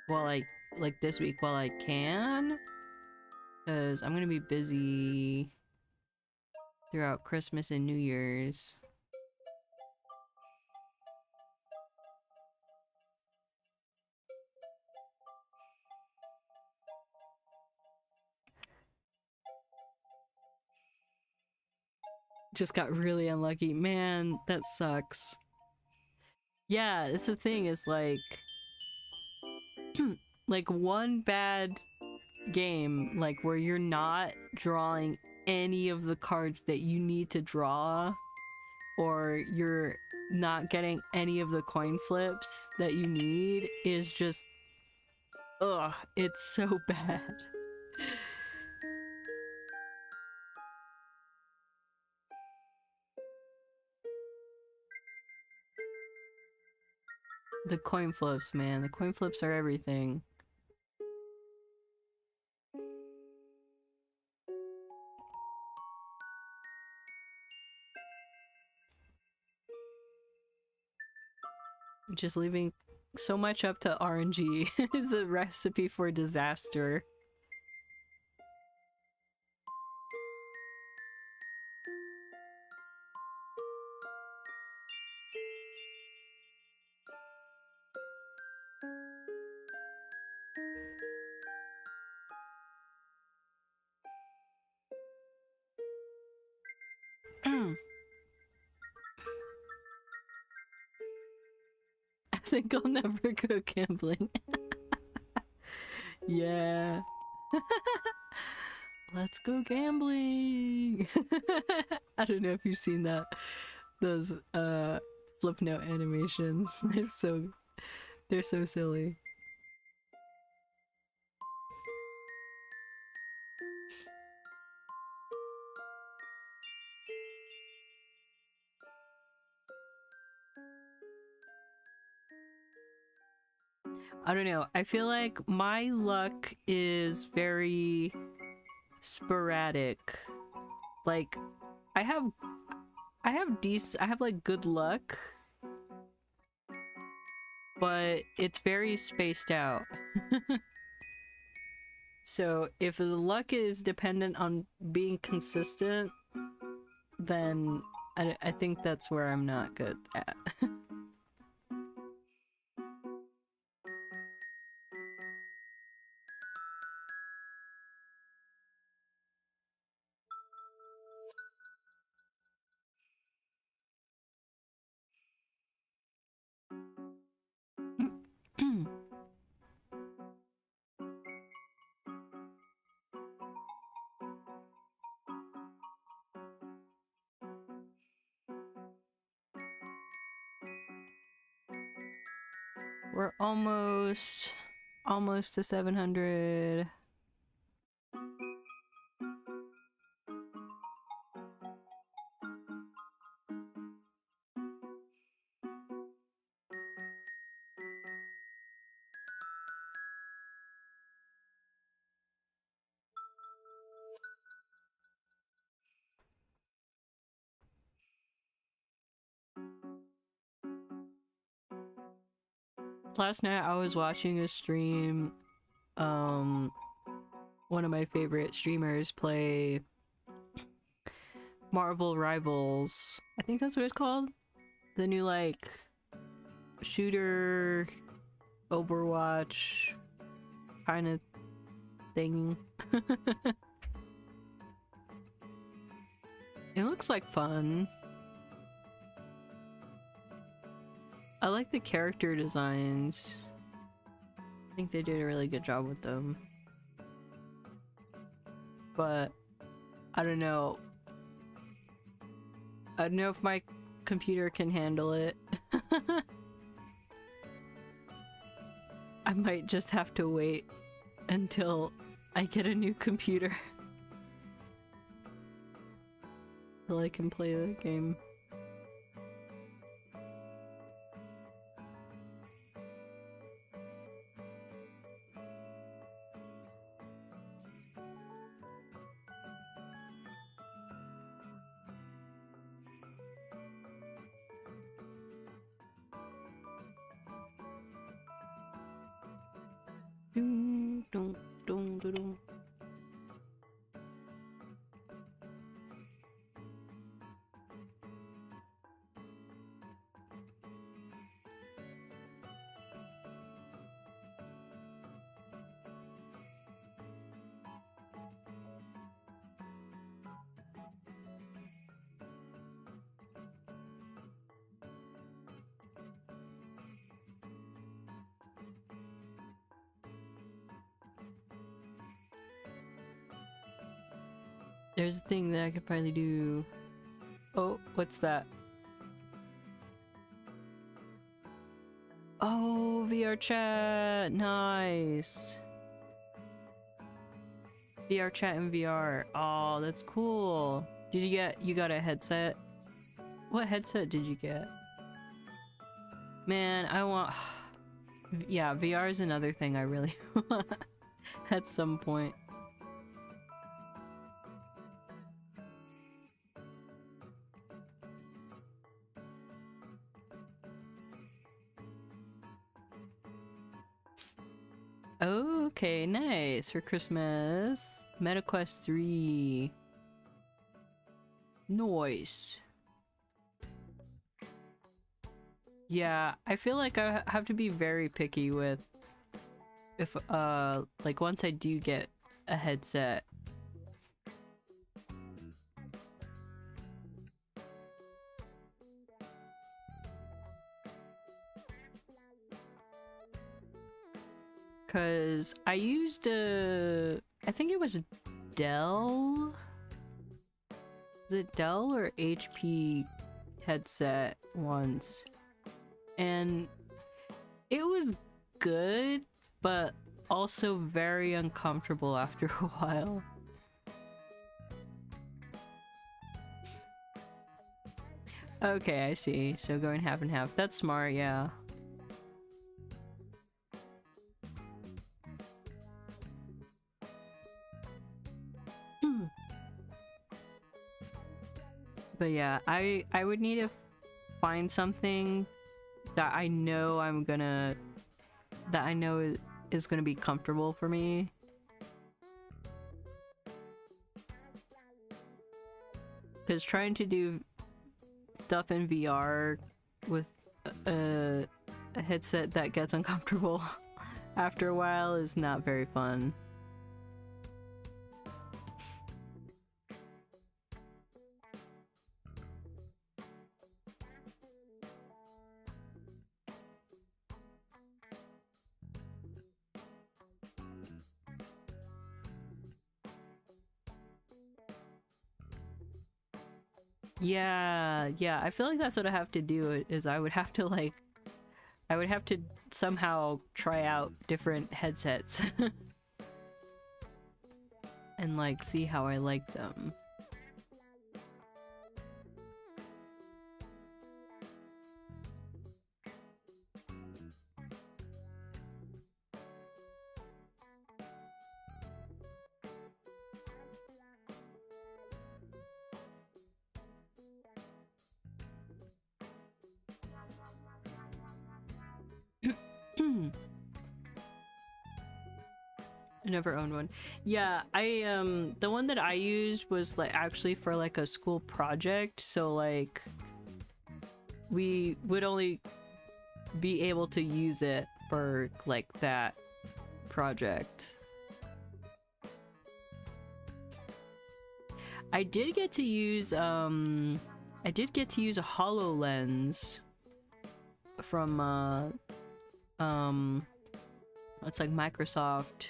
while like this week while I can, because I'm gonna be busy throughout Christmas and New Year's. Just got really unlucky. Man, that sucks. Yeah, it's the thing, is like like one bad game, like where you're not drawing any of the cards that you need to draw, or you're not getting any of the coin flips that you need, is just ugh, it's so bad. The coin flips, man. The coin flips are everything. Just leaving so much up to RNG is a recipe for disaster. I think I'll never go gambling. Yeah. Let's go gambling. I don't know if you've seen those flip note animations. They're so silly. I don't know. I feel like my luck is very sporadic. Like, I I have like good luck, but it's very spaced out. So if the luck is dependent on being consistent, then I think that's where I'm not good at. We're almost to 700. Last night I was watching a stream, one of my favorite streamers play Marvel Rivals. I think that's what it's called. The new, like, shooter, Overwatch kind of thing. It looks like fun. I like the character designs. I think they did a really good job with them. But I don't know. I don't know if my computer can handle it. I might just have to wait until I get a new computer. Till I can play the game. There's a thing that I could probably do. Oh, what's that? Oh, VR chat! Nice! VR chat and VR. Oh, that's cool. Did you got a headset? What headset did you get? Man, I want... Yeah, VR is another thing I really want at some point. Oh, okay, nice. For Christmas. MetaQuest 3. Nice. Yeah, I feel like I have to be very picky with if, like once I do get a headset. Cause I used I think it was Dell? Was it Dell or HP headset once? And it was good, but also very uncomfortable after a while. Okay, I see. So going half and half. That's smart, yeah. But yeah, I would need to find something that I know is gonna be comfortable for me. Because trying to do stuff in VR with a headset that gets uncomfortable after a while is not very fun. Yeah, I feel like that's what I have to do, is I would have to somehow try out different headsets and like see how I like them. I never owned one. Yeah, the one that I used was like actually for like a school project, so like we would only be able to use it for like that project. I did get to use a HoloLens from it's like Microsoft,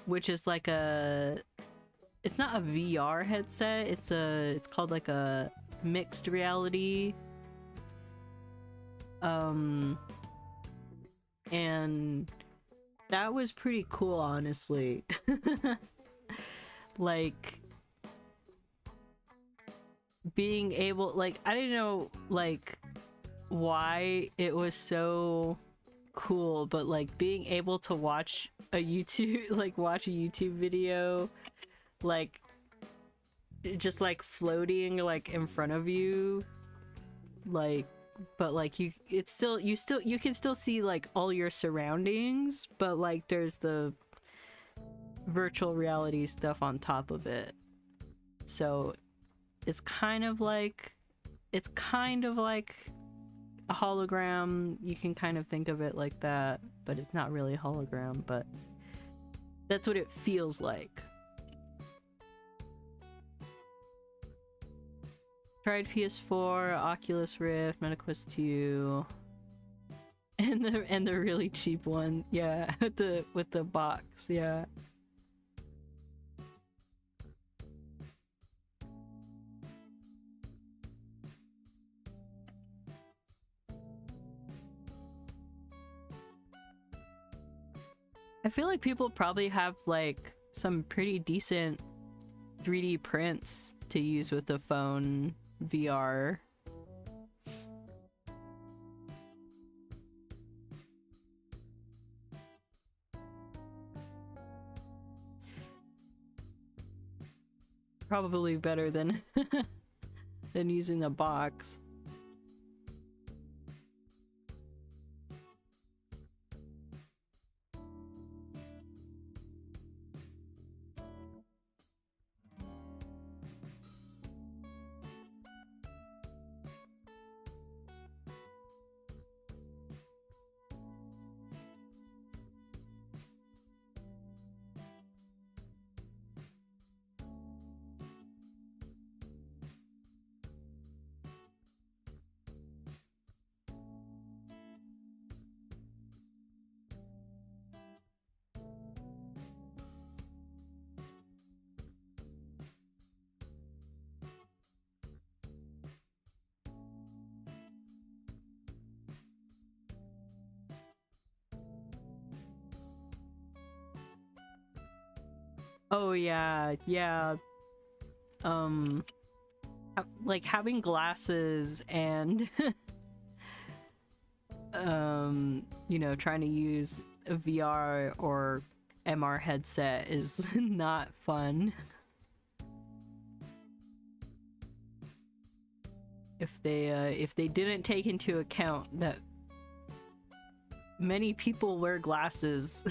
which is like it's not a VR headset, it's called like a mixed reality. And that was pretty cool, honestly. Like being able, like, I didn't know like why it was so cool, but like being able to watch a YouTube video like just like floating like in front of you, like, but like you can still see like all your surroundings, but like there's the virtual reality stuff on top of it. So it's kind of like a hologram. You can kind of think of it like that, but it's not really a hologram, but that's what it feels like. Tried PS4, Oculus Rift, MetaQuest 2, and the really cheap one, yeah, with the box, yeah. I feel like people probably have like some pretty decent 3D prints to use with the phone VR. Probably better than than using a box. Oh yeah, yeah. Like having glasses and you know, trying to use a VR or MR headset is not fun. if they didn't take into account that many people wear glasses.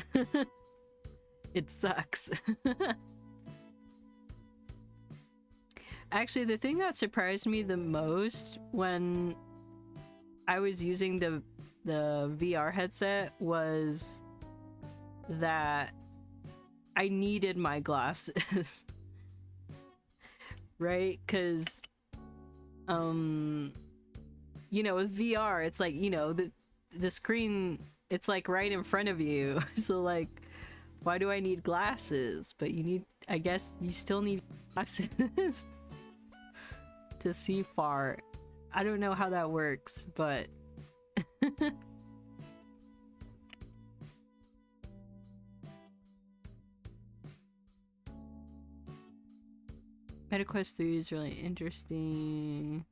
It sucks. Actually, the thing that surprised me the most when I was using the VR headset was that I needed my glasses. Right? Because you know, with VR, it's like, you know, the screen, it's like right in front of you. So like, why do I need glasses? But you need, I guess you still need glasses to see far. I don't know how that works, but MetaQuest 3 is really interesting.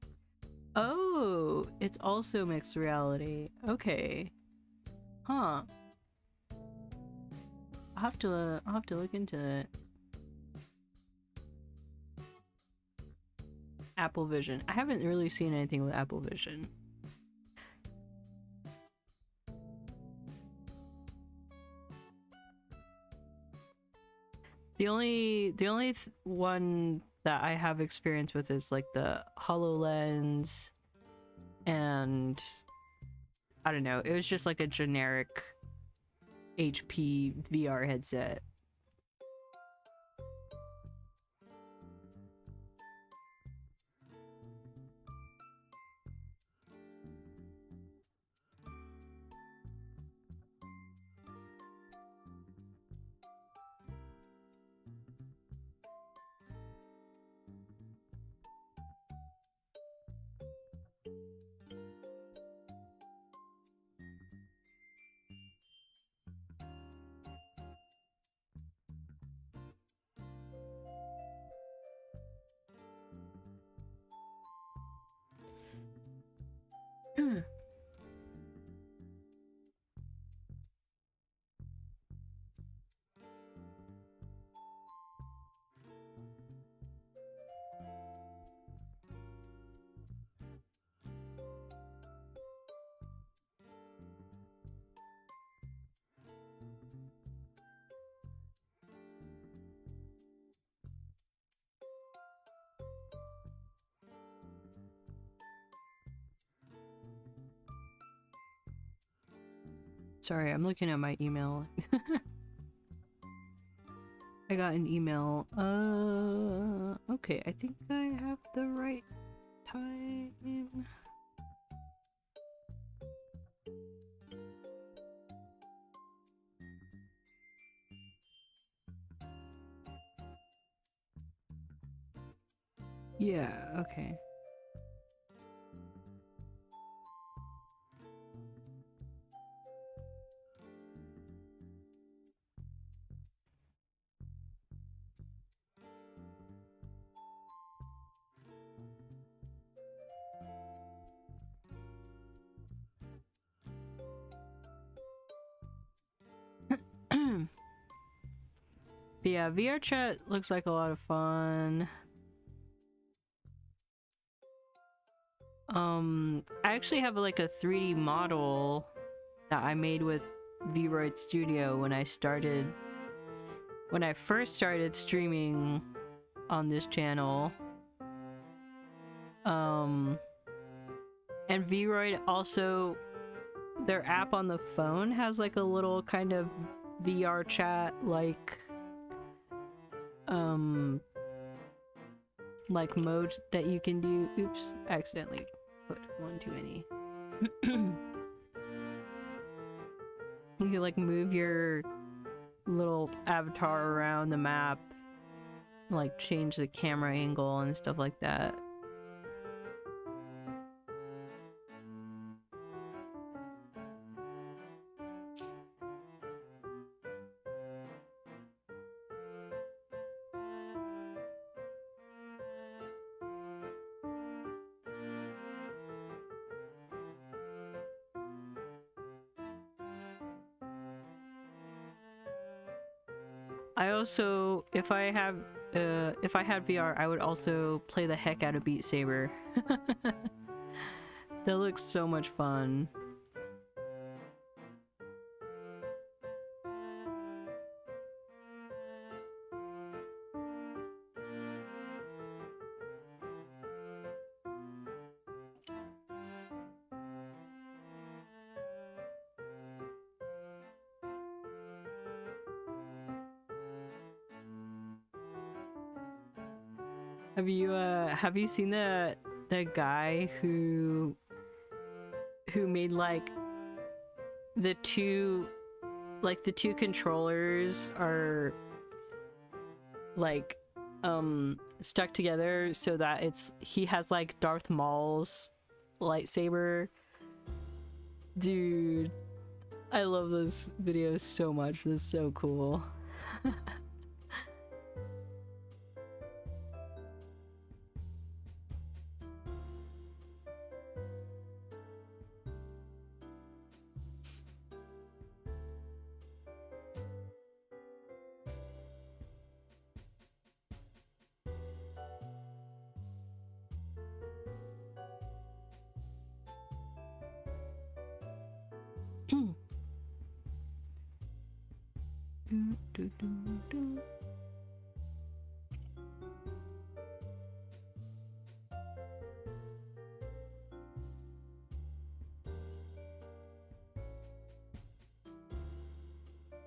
Oh, it's also mixed reality. Okay. Huh. I'll have to look into it. Apple Vision. I haven't really seen anything with Apple Vision. The only one that I have experience with is like the HoloLens, and I don't know, it was just like a generic HP VR headset. Sorry, I'm looking at my email. I got an email. Okay, I think I have the right time. Yeah, okay. But yeah, VR chat looks like a lot of fun. I actually have like a 3D model that I made with Vroid Studio when I first started streaming on this channel. And Vroid also, their app on the phone has like a little kind of VR chat like mode that you can do. Oops, accidentally put one too many. You can like move your little avatar around the map, like change the camera angle and stuff like that. I also, if I had VR, I would also play the heck out of Beat Saber. That looks so much fun. Have you seen the guy who made like the two controllers are like stuck together so that he has like Darth Maul's lightsaber? Dude, I love those videos so much. This is so cool.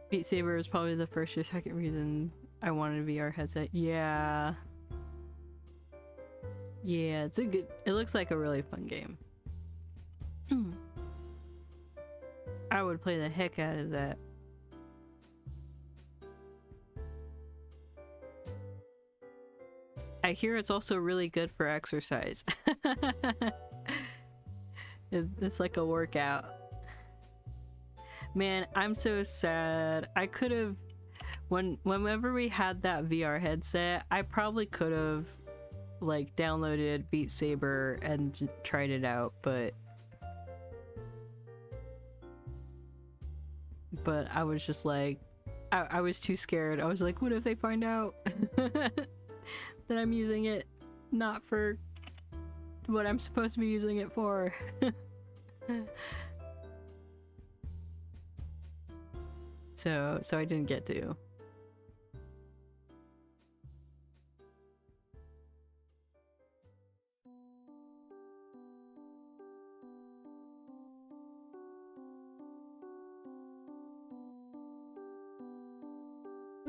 Beat Saber is probably the first or second reason I wanted a VR headset. Yeah. Yeah, it looks like a really fun game. I would play the heck out of that. I hear it's also really good for exercise. It's like a workout. Man, I'm so sad. I could have, whenever we had that VR headset, I probably could have like downloaded Beat Saber and tried it out, but I was just like, I was too scared. I was like, what if they find out that I'm using it not for what I'm supposed to be using it for? So I didn't get to.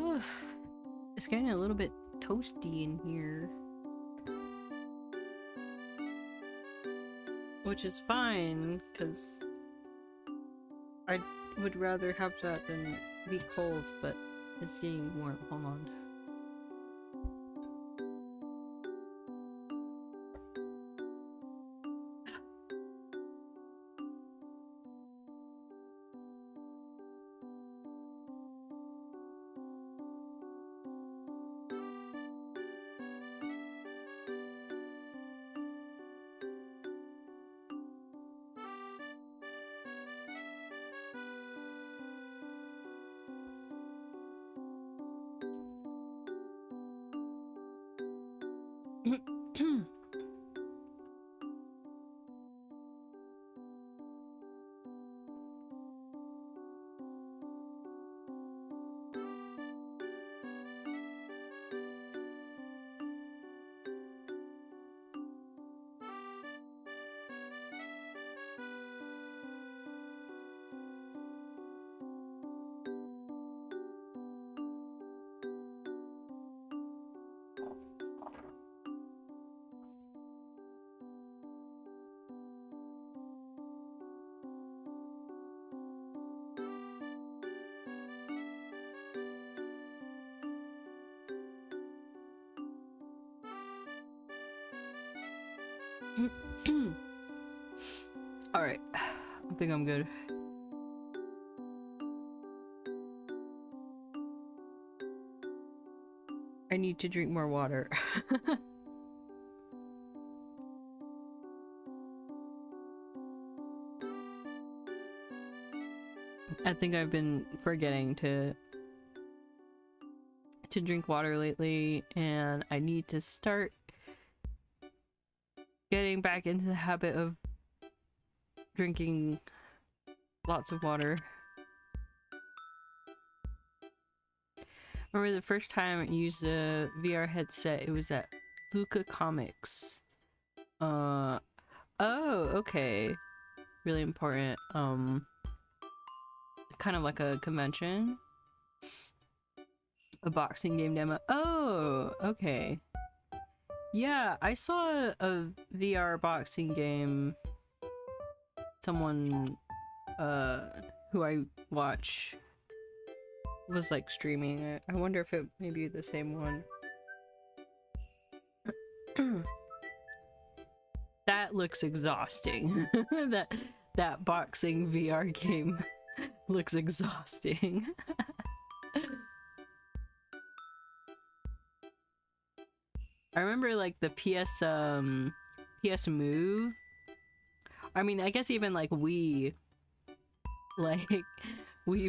Ugh. It's getting a little bit toasty in here. Which is fine, because I would rather have that than be cold, but it's getting warm. Hold on. Alright, I think I'm good. I need to drink more water. I think I've been forgetting to drink water lately, and I need to start getting back into the habit of drinking lots of water. Remember the first time I used a VR headset, it was at Luca Comics. Oh, okay. Really important. Kind of like a convention. A boxing game demo. Oh, okay. Yeah, I saw a VR boxing game. Someone, who I watch was like streaming it. I wonder if it may be the same one. That looks exhausting. that boxing VR game looks exhausting. I remember like the PS Move. I mean, I guess even like Wii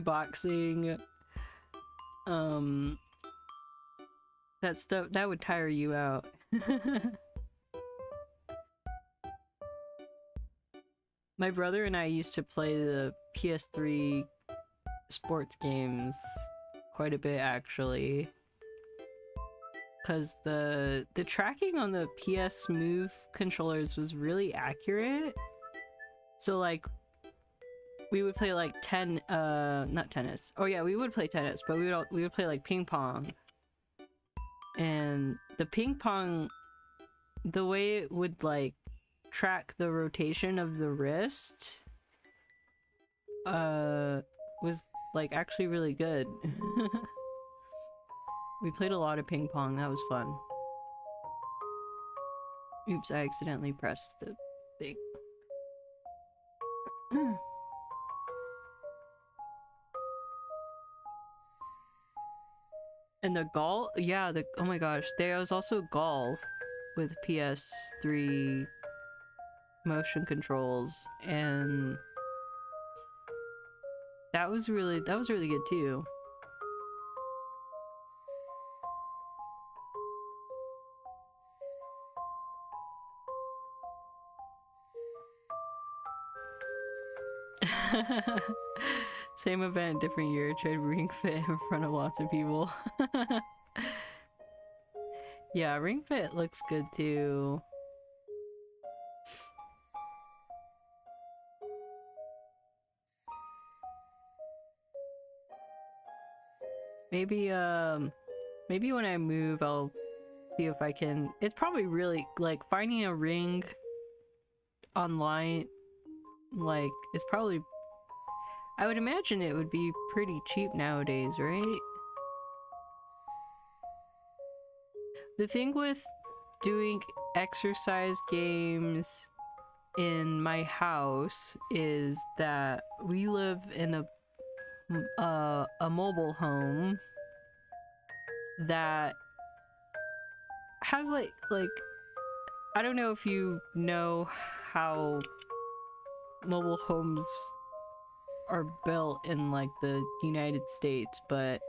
boxing, that stuff, that would tire you out. My brother and I used to play the PS3 sports games quite a bit, actually. Because the tracking on the PS Move controllers was really accurate. So like, we would play like not tennis. Oh yeah, we would play tennis, but we would play like ping pong. And the ping pong, the way it would like track the rotation of the wrist, was like actually really good. We played a lot of ping pong. That was fun. Oops, I accidentally pressed the thing. And the golf? Yeah, oh my gosh. There was also golf with PS3 motion controls, and that was really good too. Same event, different year. Tried Ring Fit in front of lots of people. Yeah, Ring Fit looks good too. Maybe when I move, I'll see if I can. It's probably really like finding a ring online. Like, it's probably. I would imagine it would be pretty cheap nowadays, right? The thing with doing exercise games in my house is that we live in a mobile home that has like I don't know if you know how mobile homes are built in like the United States, but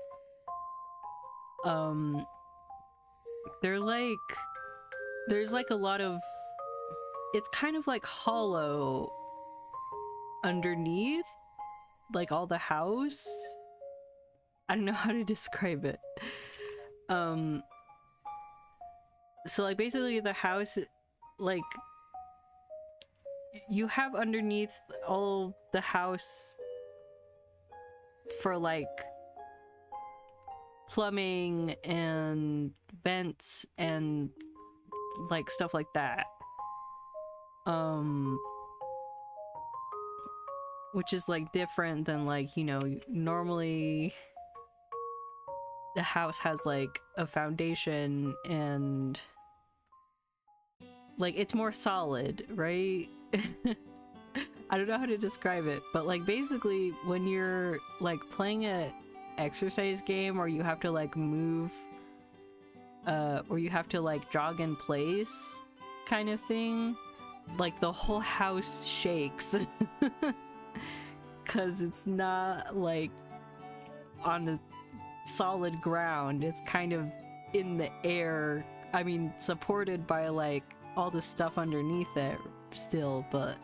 they're like, there's like a lot of, it's kind of like hollow underneath like all the house. I don't know how to describe it. So like basically the house, like you have underneath all the house for like plumbing and vents and like stuff like that, which is like different than like, you know, normally the house has like a foundation and like it's more solid, right? I don't know how to describe it, but like basically when you're like playing a exercise game or you have to like move or you have to like jog in place kind of thing, like the whole house shakes because it's not like on the solid ground, it's kind of in the air. I mean, supported by like all the stuff underneath it still, but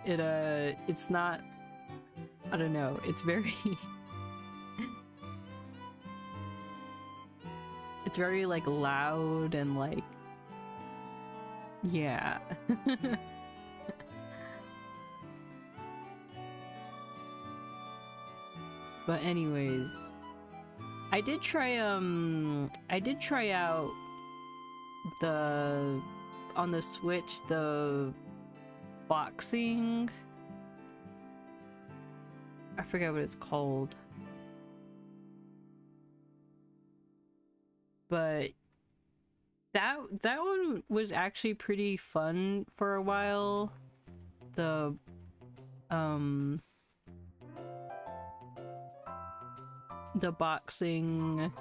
it's not, I don't know, it's very it's very like loud and like, yeah. But anyways, I did try out the, on the Switch, the boxing, I forget what it's called, but that one was actually pretty fun for a while. The boxing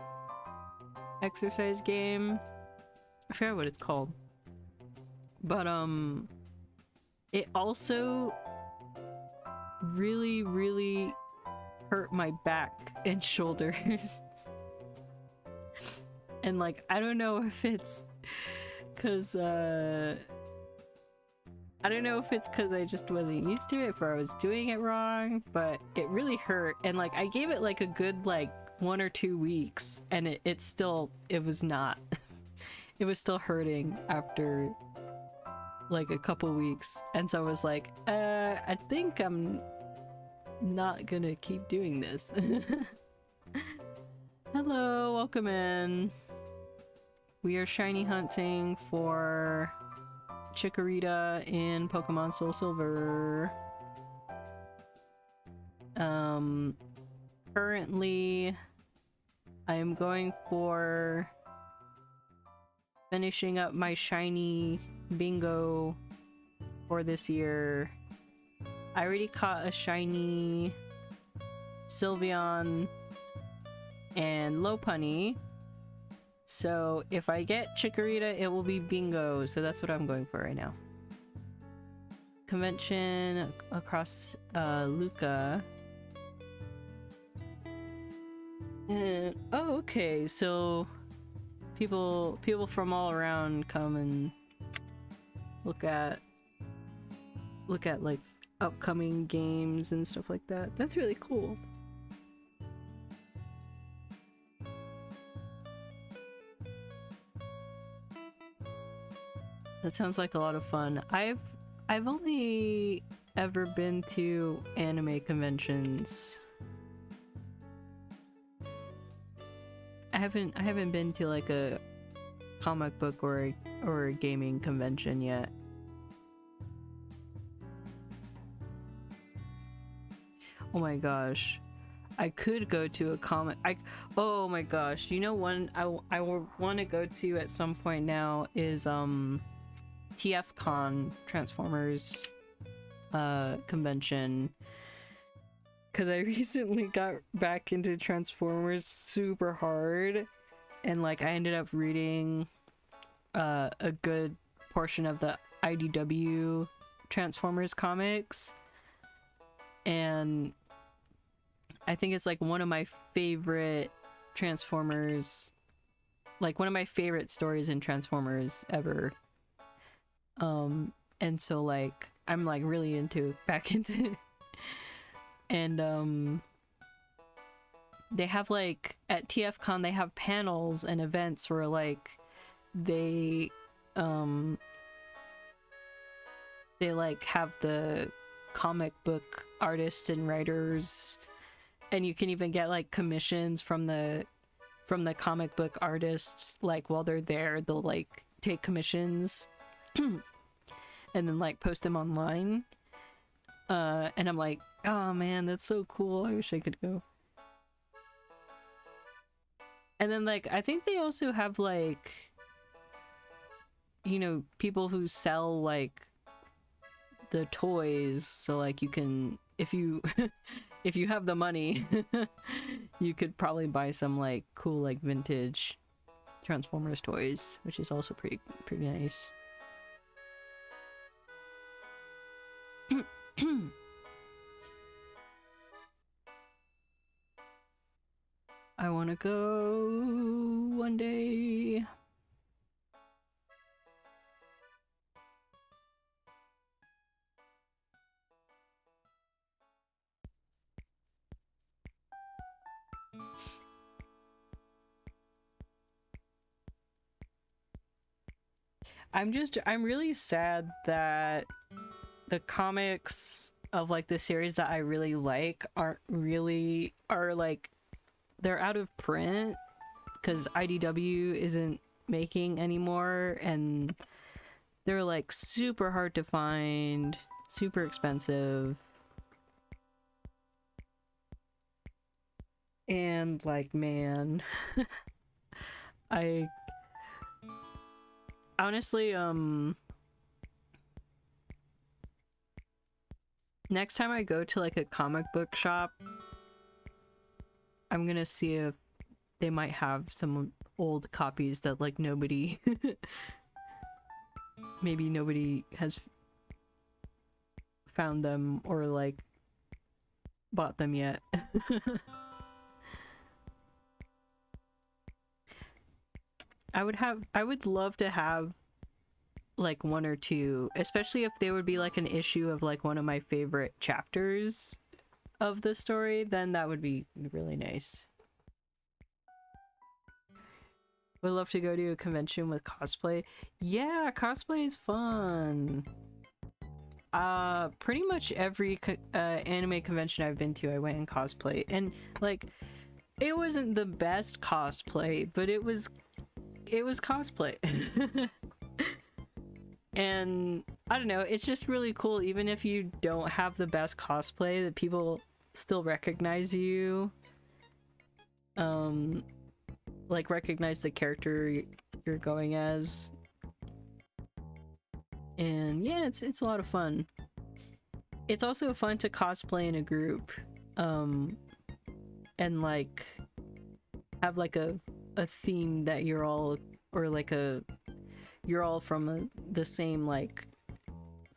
exercise game, I forget what it's called, but it also really hurt my back and shoulders. And like, I don't know if it's cause I don't know if it's because I just wasn't used to it or I was doing it wrong, but it really hurt. And like, I gave it like a good like 1 or 2 weeks, and it was not it was still hurting after like a couple weeks. And so I was like, I think I'm not gonna keep doing this. Hello, welcome in. We are shiny hunting for Chikorita in Pokemon SoulSilver. Currently I am going for finishing up my shiny bingo for this year. I already caught a shiny Sylveon and Lopunny. So if I get Chikorita, it will be bingo. So that's what I'm going for right now. Convention across Luca. And, oh, okay. So people from all around come and look at like upcoming games and stuff like that. That's really cool. That sounds like a lot of fun. I've only ever been to anime conventions. I haven't been to like a comic book or a gaming convention yet. Oh my gosh. I could go to a comic. Oh my gosh. You know, one I want to go to at some point now is TFCon, Transformers convention, because I recently got back into Transformers super hard, and like I ended up reading a good portion of the IDW Transformers comics, and I think it's like one of my favorite Transformers, like one of my favorite stories in Transformers ever. And so like I'm like really back into it. And they have like at TFCon they have panels and events where like they like have the comic book artists and writers, and you can even get like commissions from the comic book artists. Like while they're there, they'll like take commissions and then like post them online. And I'm like, oh man, that's so cool. I wish I could go. And then like I think they also have like, you know, people who sell like the toys, so like you can, if you if you have the money, you could probably buy some like cool like vintage Transformers toys, which is also pretty nice. I want to go one day. I'm really sad that the comics of like the series that I really like are like they're out of print because IDW isn't making anymore, and they're like super hard to find, super expensive. And like, man, I honestly, next time I go to like a comic book shop, I'm gonna see if they might have some old copies that like nobody maybe nobody has found them or like bought them yet. I would love to have like one or two, especially if they would be like an issue of like one of my favorite chapters of the story, then that would be really nice. Would love to go to a convention with cosplay. Yeah, cosplay is fun. Pretty much every anime convention I've been to, I went in cosplay, and like, it wasn't the best cosplay, but it was cosplay. And I don't know, it's just really cool, even if you don't have the best cosplay, that people still recognize you. Like recognize the character you're going as. And yeah, it's a lot of fun. It's also fun to cosplay in a group. And like have like a theme that you're all, or like you're all from the same like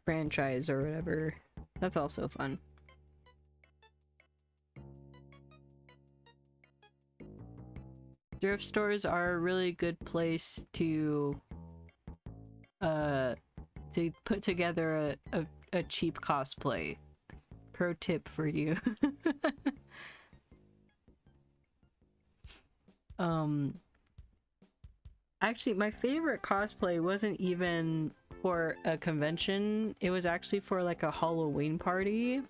franchise or whatever. That's also fun. Thrift stores are a really good place to put together a cheap cosplay. Pro tip for you. Actually, my favorite cosplay wasn't even for a convention. It was actually for like a Halloween party.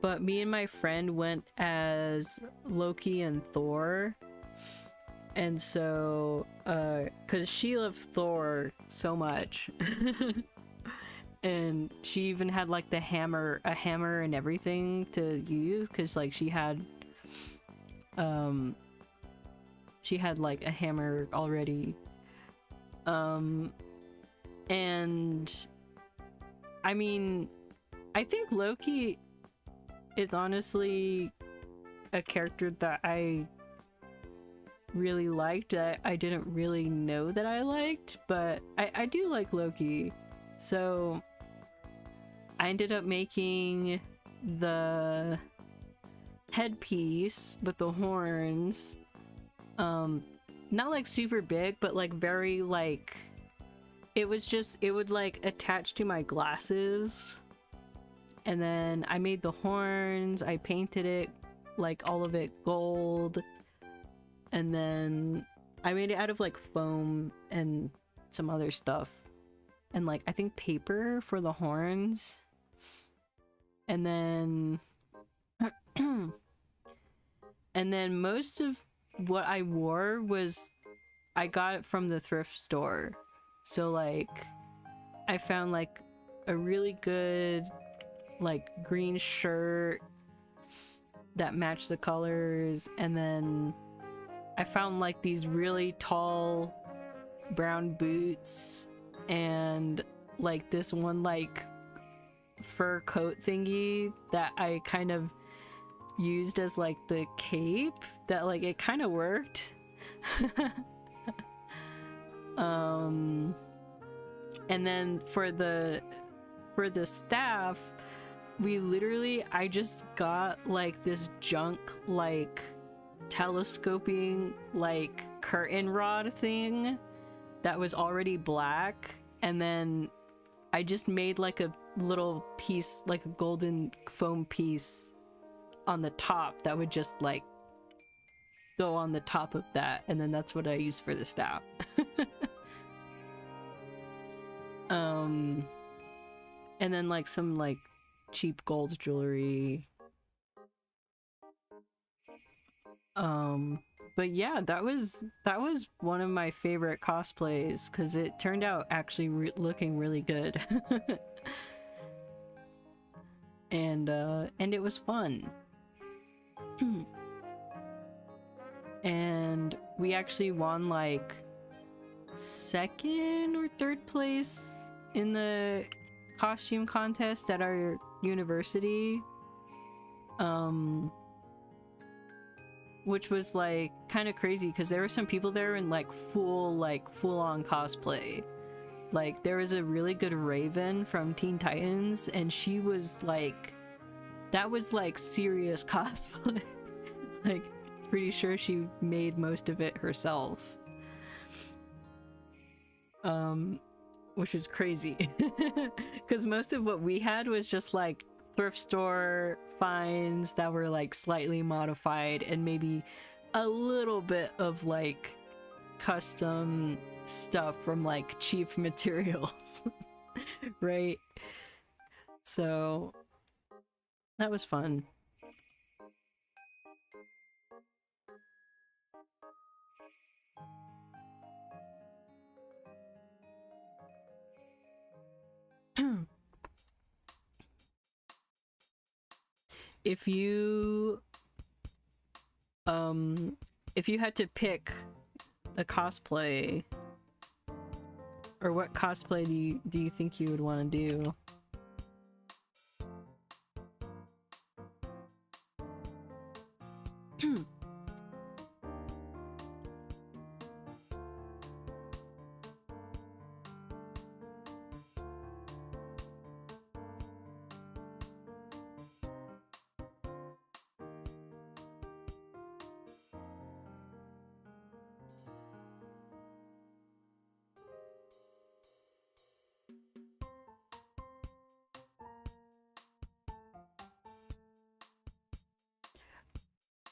But me and my friend went as Loki and Thor. And so, cause she loved Thor so much. And she even had like a hammer and everything to use, cause like she had like a hammer already. And I mean, I think Loki is honestly a character that I really liked. I didn't really know that I liked, but I do like Loki. So I ended up making the headpiece with the horns. Not like super big, but like very like, it would like attach to my glasses. And then I made the horns, I painted it, like all of it gold. And then I made it out of like foam and some other stuff. And like, I think paper for the horns. And then... and then most of what I wore was... I got it from the thrift store. So like, I found like a really good like green shirt that matched the colors, and then I found like these really tall brown boots and like this one like fur coat thingy that I kind of used as like the cape, that like it kind of worked. And then for the staff, I just got like this junk like telescoping like curtain rod thing that was already black, and then I just made like a little piece, like a golden foam piece on the top that would just like go on the top of that, and then that's what I use for the staff. And then like some like cheap gold jewelry. But yeah, that was one of my favorite cosplays because it turned out actually looking really good. And it was fun. And we actually won like 2nd or 3rd place in the costume contest at our university. Which was like kind of crazy because there were some people there in like full-on cosplay. Like there was a really good Raven from Teen Titans, and she was like, that was like serious cosplay. Like pretty sure she made most of it herself. Which is crazy because most of what we had was just like thrift store finds that were like slightly modified and maybe a little bit of like custom stuff from like cheap materials. Right? So that was fun. If you had to pick a cosplay, or what cosplay do you think you would want to do?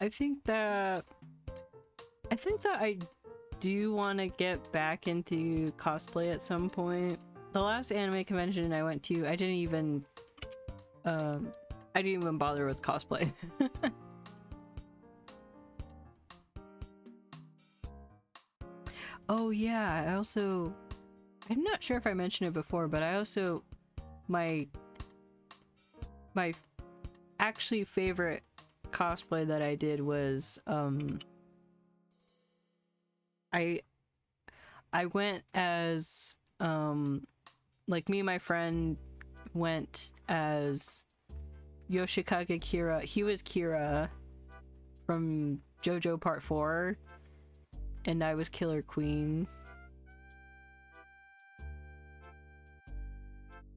I think that I do want to get back into cosplay at some point. The last anime convention I went to, I didn't even bother with cosplay. Oh yeah, I'm not sure if I mentioned it before, but I also, my actually favorite cosplay that I did was I went as like me and my friend went as Yoshikage Kira. He was Kira from JoJo Part 4 and I was Killer Queen.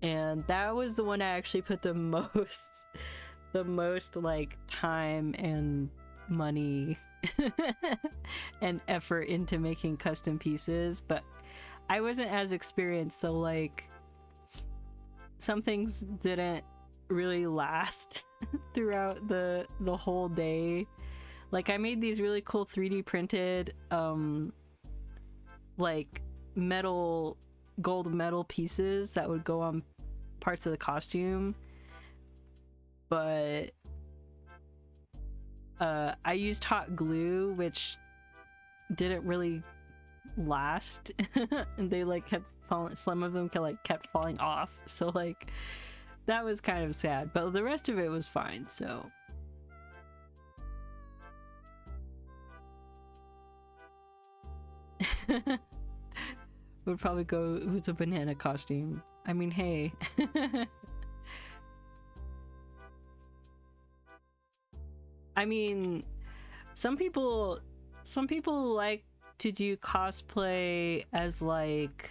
And that was the one I actually put the most like time and money and effort into making custom pieces, but I wasn't as experienced, so like some things didn't really last throughout the whole day. Like I made these really cool 3D printed like gold metal pieces that would go on parts of the costume, but I used hot glue, which didn't really last. And they like kept falling, some of them kept falling off, so like that was kind of sad, but the rest of it was fine. So would probably go with a banana costume. I mean, hey. I mean, some people like to do cosplay as like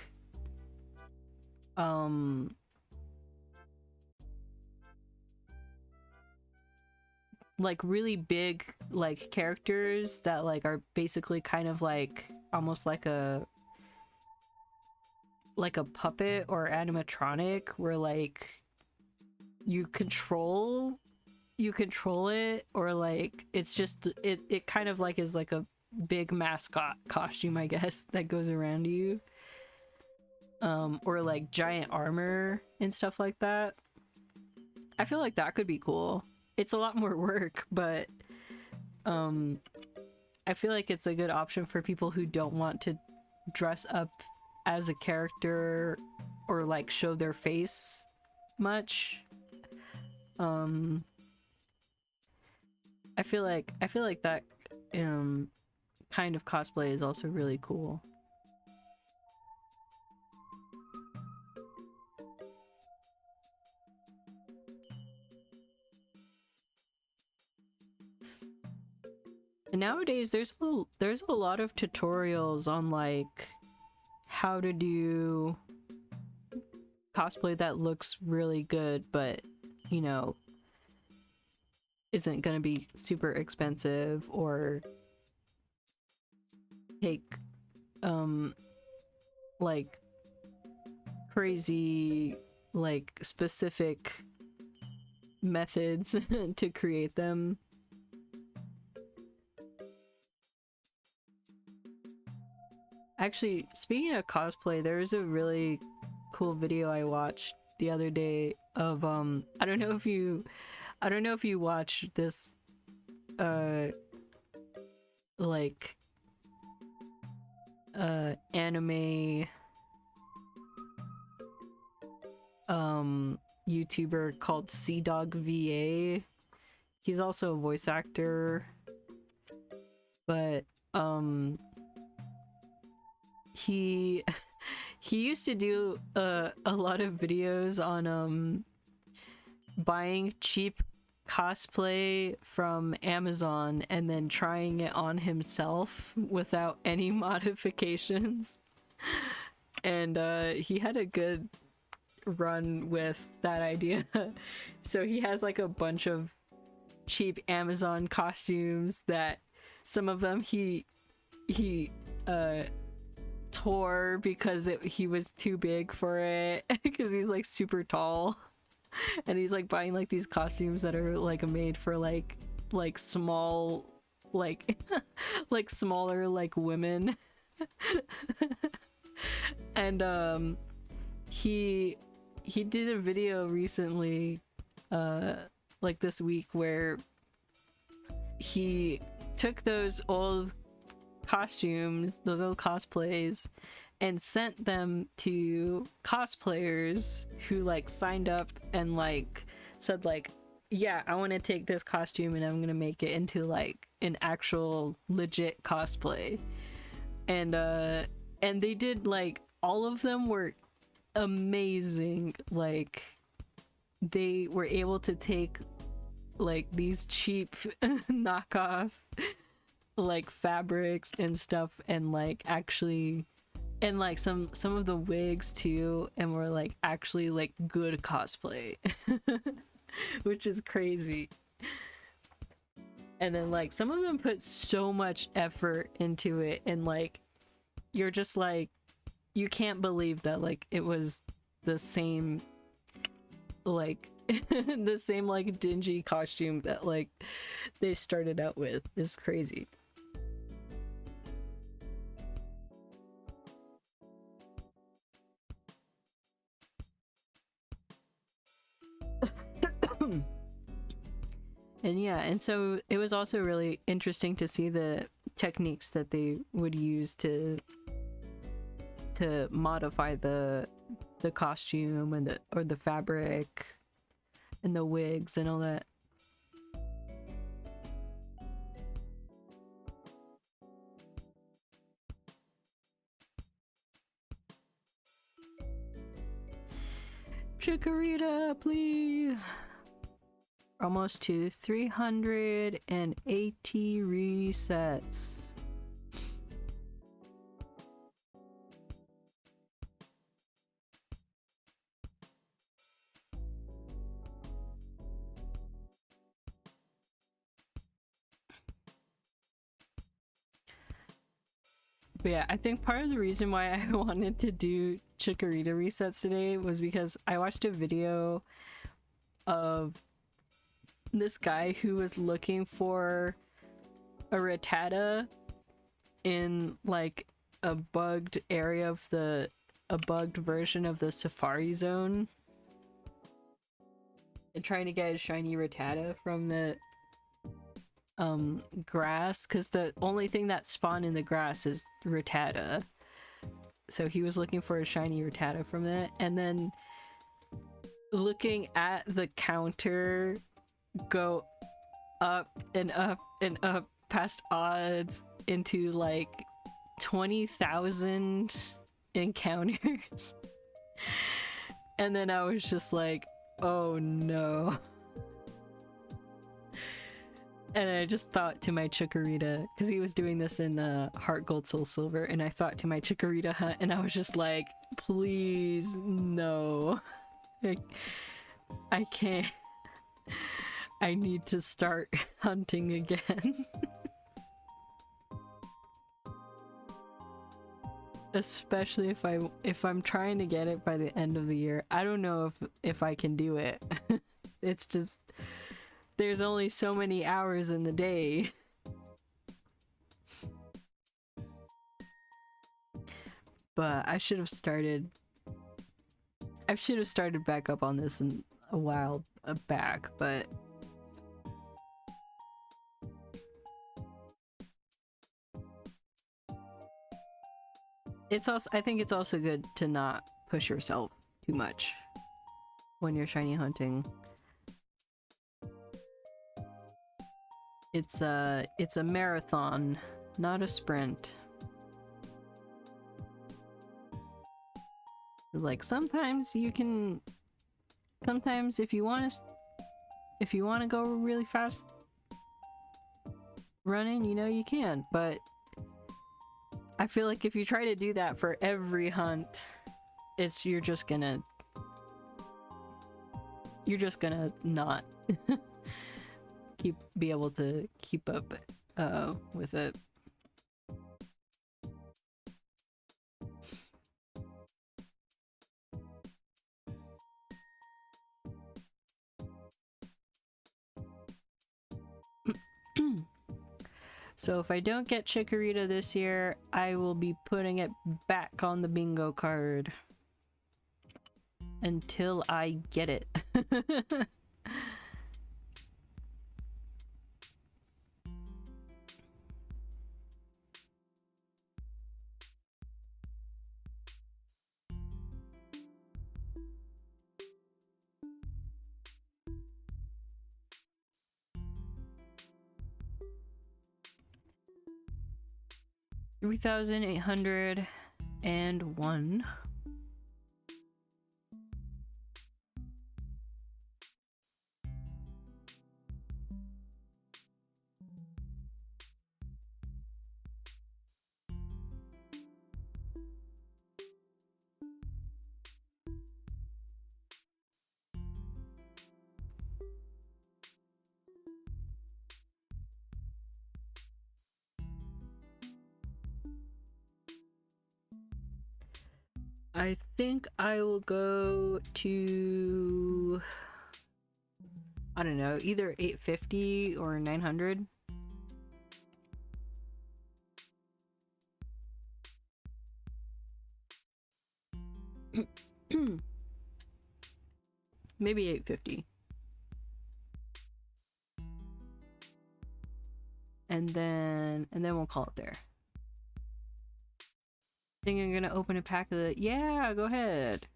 really big like characters that like are basically kind of like almost like a puppet or animatronic, where like you control you control it, or like it's just it kind of like is like a big mascot costume, I guess, that goes around you. Or like giant armor and stuff like that. I feel like that could be cool. It's a lot more work, but I feel like it's a good option for people who don't want to dress up as a character or like show their face much. I feel like that kind of cosplay is also really cool. And nowadays there's a lot of tutorials on like how to do cosplay that looks really good, but you know, isn't gonna be super expensive or take like crazy like specific methods to create them. Actually, speaking of cosplay, there's a really cool video I watched the other day of I don't know if you watch this like anime YouTuber called CDogVA. He's also a voice actor, but he used to do a lot of videos on buying cheap cosplay from Amazon and then trying it on himself without any modifications. And he had a good run with that idea. So he has like a bunch of cheap Amazon costumes that some of them he tore because he was too big for it because he's like super tall. And he's like buying like these costumes that are like made for like small like like smaller like women. And he did a video recently like this week where he took those old costumes, those old cosplays, and sent them to cosplayers who like signed up and like said like, yeah, I want to take this costume and I'm gonna make it into like an actual legit cosplay. And they did, like, all of them were amazing. Like, they were able to take like these cheap knockoff like fabrics and stuff and like actually, and like some of the wigs too, and were like actually like good cosplay. Which is crazy. And then like some of them put so much effort into it, and like you're just like, you can't believe that like it was the same like the same like dingy costume that like they started out with. Is crazy. And yeah, and so it was also really interesting to see the techniques that they would use to modify the costume and the fabric and the wigs and all that. Chikorita, please. Almost to 380 resets. But yeah, I think part of the reason why I wanted to do Chikorita resets today was because I watched a video of this guy who was looking for a Rattata in like a bugged area of a bugged version of the Safari Zone, and trying to get a shiny Rattata from the grass, because the only thing that spawned in the grass is Rattata. So he was looking for a shiny Rattata from it, and then looking at the counter go up and up and up past odds into like 20,000 encounters. And then I was just like, oh no. And I just thought to my Chikorita, because he was doing this in Heart Gold Soul Silver, and I thought to my Chikorita hunt, and I was just like, please, no. Like, I can't. I need to start hunting again. Especially if I'm trying to get it by the end of the year. I don't know if I can do it. It's just, there's only so many hours in the day. But I should have started back up on this in a while back, but I think it's also good to not push yourself too much when you're shiny hunting. It's a marathon, not a sprint. Like sometimes if you want to go really fast running, you know, you can, but I feel like if you try to do that for every hunt, you're just gonna not be able to keep up with it. So if I don't get Chikorita this year, I will be putting it back on the bingo card until I get it. $3,801. I think I will go to, I don't know, either 850 or 900. Maybe 850. And then we'll call it there. Think I'm gonna open a pack of the— yeah, go ahead.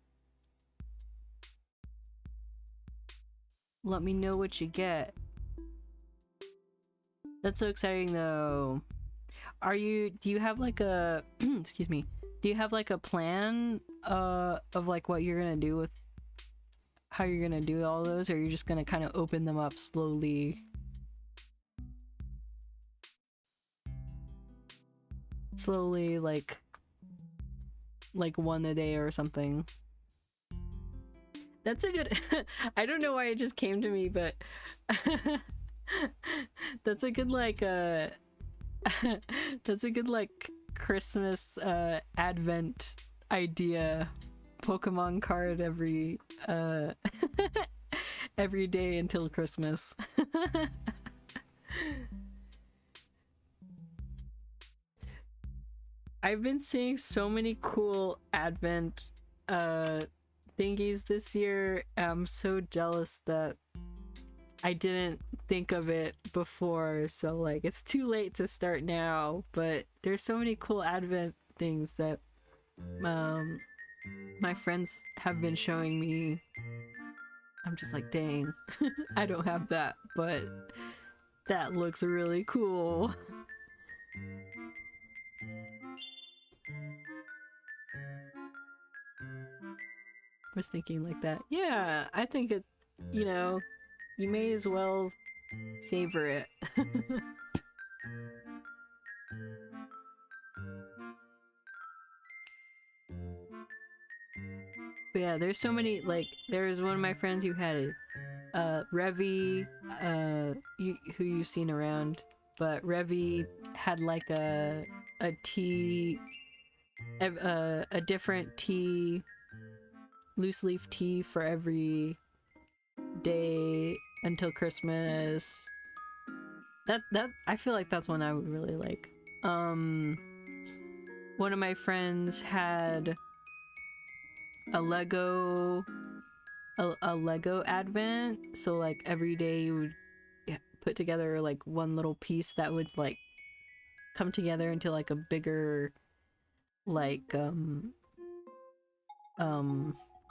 Let me know what you get. That's so exciting though. Do you have like a excuse me, do you have like a plan of like what you're gonna do with how you're gonna do all those, or you're just gonna kind of open them up slowly? Slowly, like one a day or something. That's a good I don't know why it just came to me, but that's a good like that's a good like Christmas advent idea. Pokemon card every every day until Christmas. I've been seeing so many cool advent thingies this year. I'm so jealous that I didn't think of it before, so like it's too late to start now, but there's so many cool advent things that my friends have been showing me. I'm just like, dang, I don't have that, but that looks really cool. I was thinking like that. Yeah, I think it, you know, you may as well savor it. But yeah, there's so many, like, there's one of my friends who had Revi, who you've seen around, but Revi had like a tea, a different tea, loose leaf tea for every day until Christmas. That I feel like that's one I would really like. One of my friends had a Lego advent, so like every day you would put together like one little piece that would like come together into like a bigger like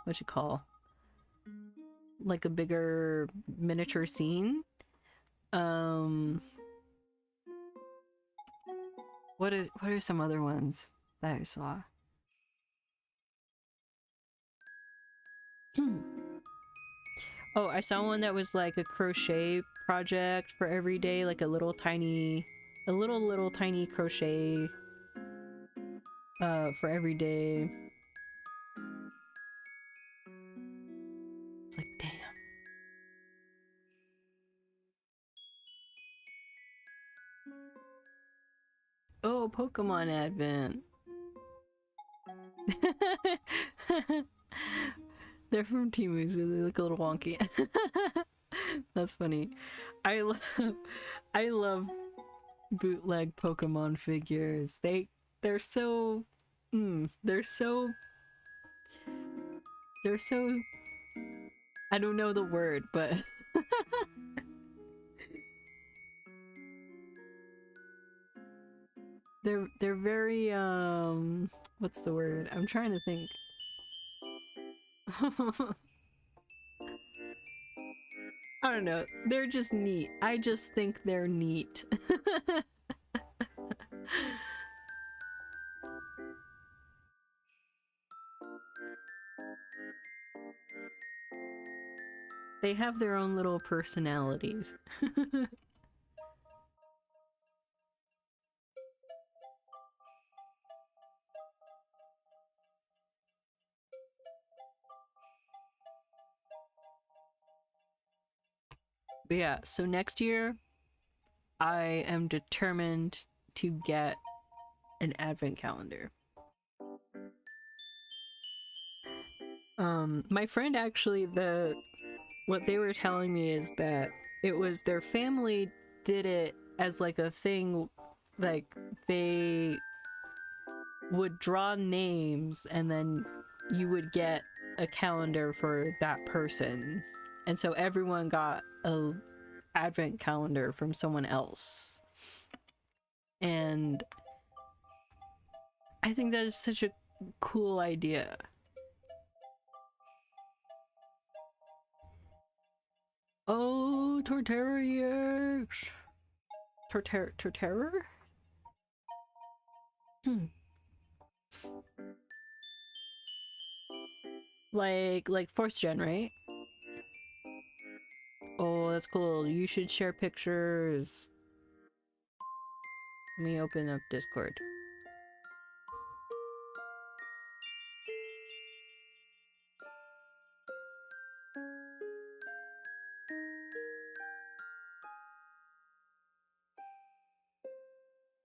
what you call, like a bigger miniature scene. What are some other ones that I saw? Oh, I saw one that was like a crochet project for every day, like a little tiny crochet for every day. It's like, damn. Oh, Pokemon Advent. They're from Temu, so they look a little wonky. That's funny. I love bootleg Pokemon figures. They're so they're so I don't know the word, but they're very what's the word? I'm trying to think. I don't know. They're just neat. I just think they're neat. They have their own little personalities. But yeah, so next year I am determined to get an advent calendar. My friend actually, what they were telling me is that it was their family did it as like a thing, like they would draw names and then you would get a calendar for that person. And so everyone got a advent calendar from someone else. And I think that is such a cool idea. Oh, Torterra EX! Torterra? Like 4th gen, right? Oh, that's cool. You should share pictures. Let me open up Discord.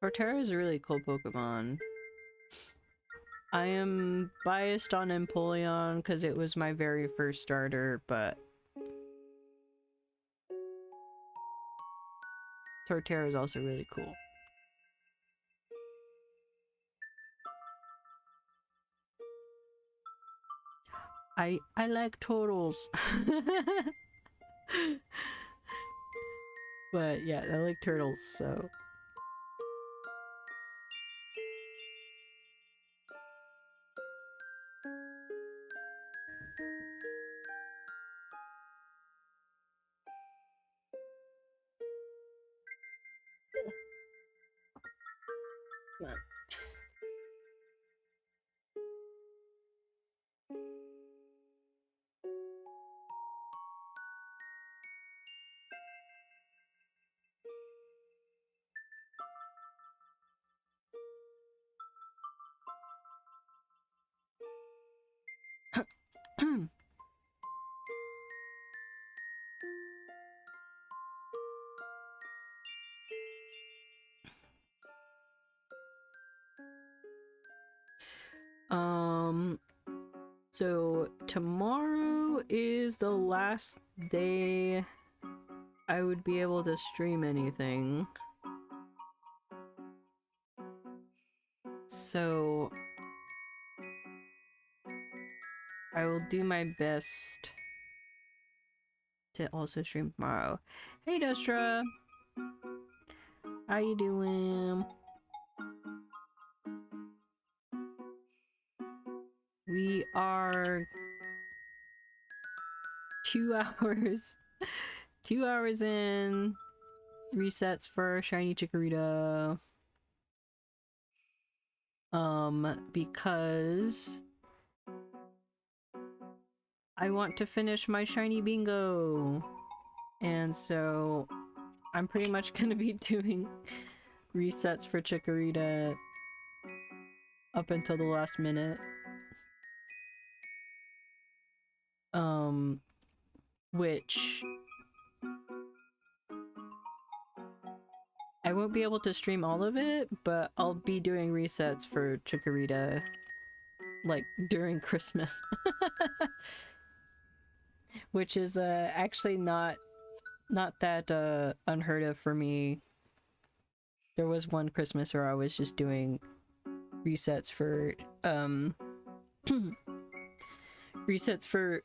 Torterra is a really cool Pokemon. I am biased on Empoleon because it was my very first starter, but Torterra is also really cool. I like turtles. But yeah, I like turtles, so. So tomorrow is the last day I would be able to stream anything. So I will do my best to also stream tomorrow. Hey Destra! How you doing? We are 2 hours 2 hours in. Resets for shiny Chikorita. Because I want to finish my shiny bingo. And so I'm pretty much gonna be doing resets for Chikorita up until the last minute. Which I won't be able to stream all of it, but I'll be doing resets for Chikorita like during Christmas. Which is actually not that unheard of for me. There was one Christmas where I was just doing resets for resets for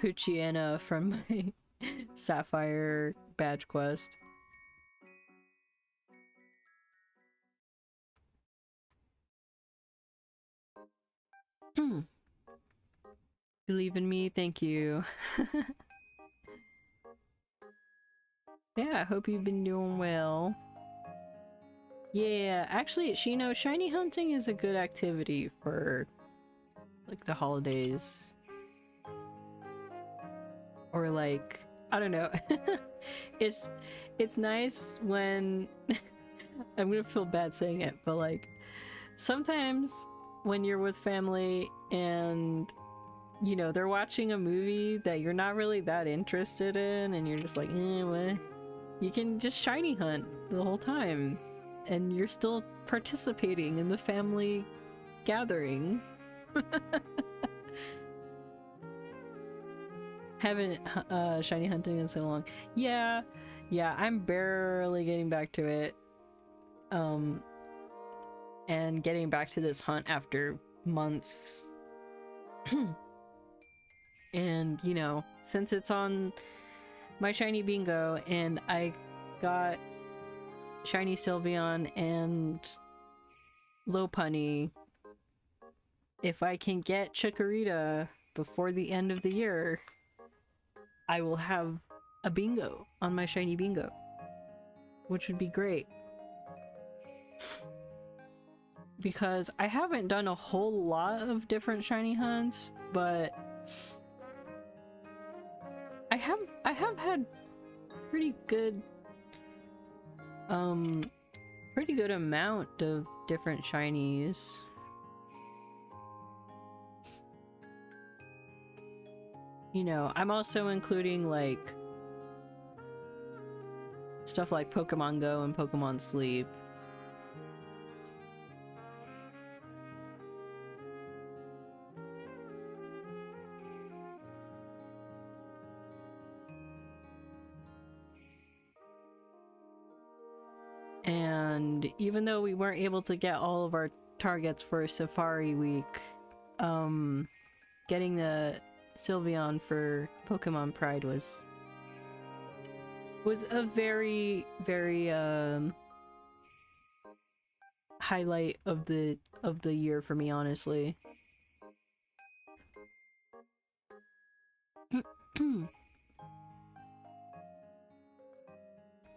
Poochyena from my Sapphire badge quest. Believe in me, thank you. Yeah, I hope you've been doing well. Yeah, actually, Shino, shiny hunting is a good activity for like the holidays. Or like, I don't know. it's nice when I'm gonna feel bad saying it, but like sometimes when you're with family and you know they're watching a movie that you're not really that interested in and you're just like, what? You can just shiny hunt the whole time and you're still participating in the family gathering. Haven't shiny hunting in so long. Yeah, I'm barely getting back to it. And getting back to this hunt after months. And, you know, since it's on my shiny bingo and I got shiny Sylveon and Lopunny, if I can get Chikorita before the end of the year, I will have a bingo on my shiny bingo, which would be great. Because I haven't done a whole lot of different shiny hunts, but I have had pretty good amount of different shinies. You know, I'm also including like stuff like Pokemon Go and Pokemon Sleep. And even though we weren't able to get all of our targets for Safari Week, getting the Sylveon for Pokemon Pride was a very, very highlight of the year for me, honestly.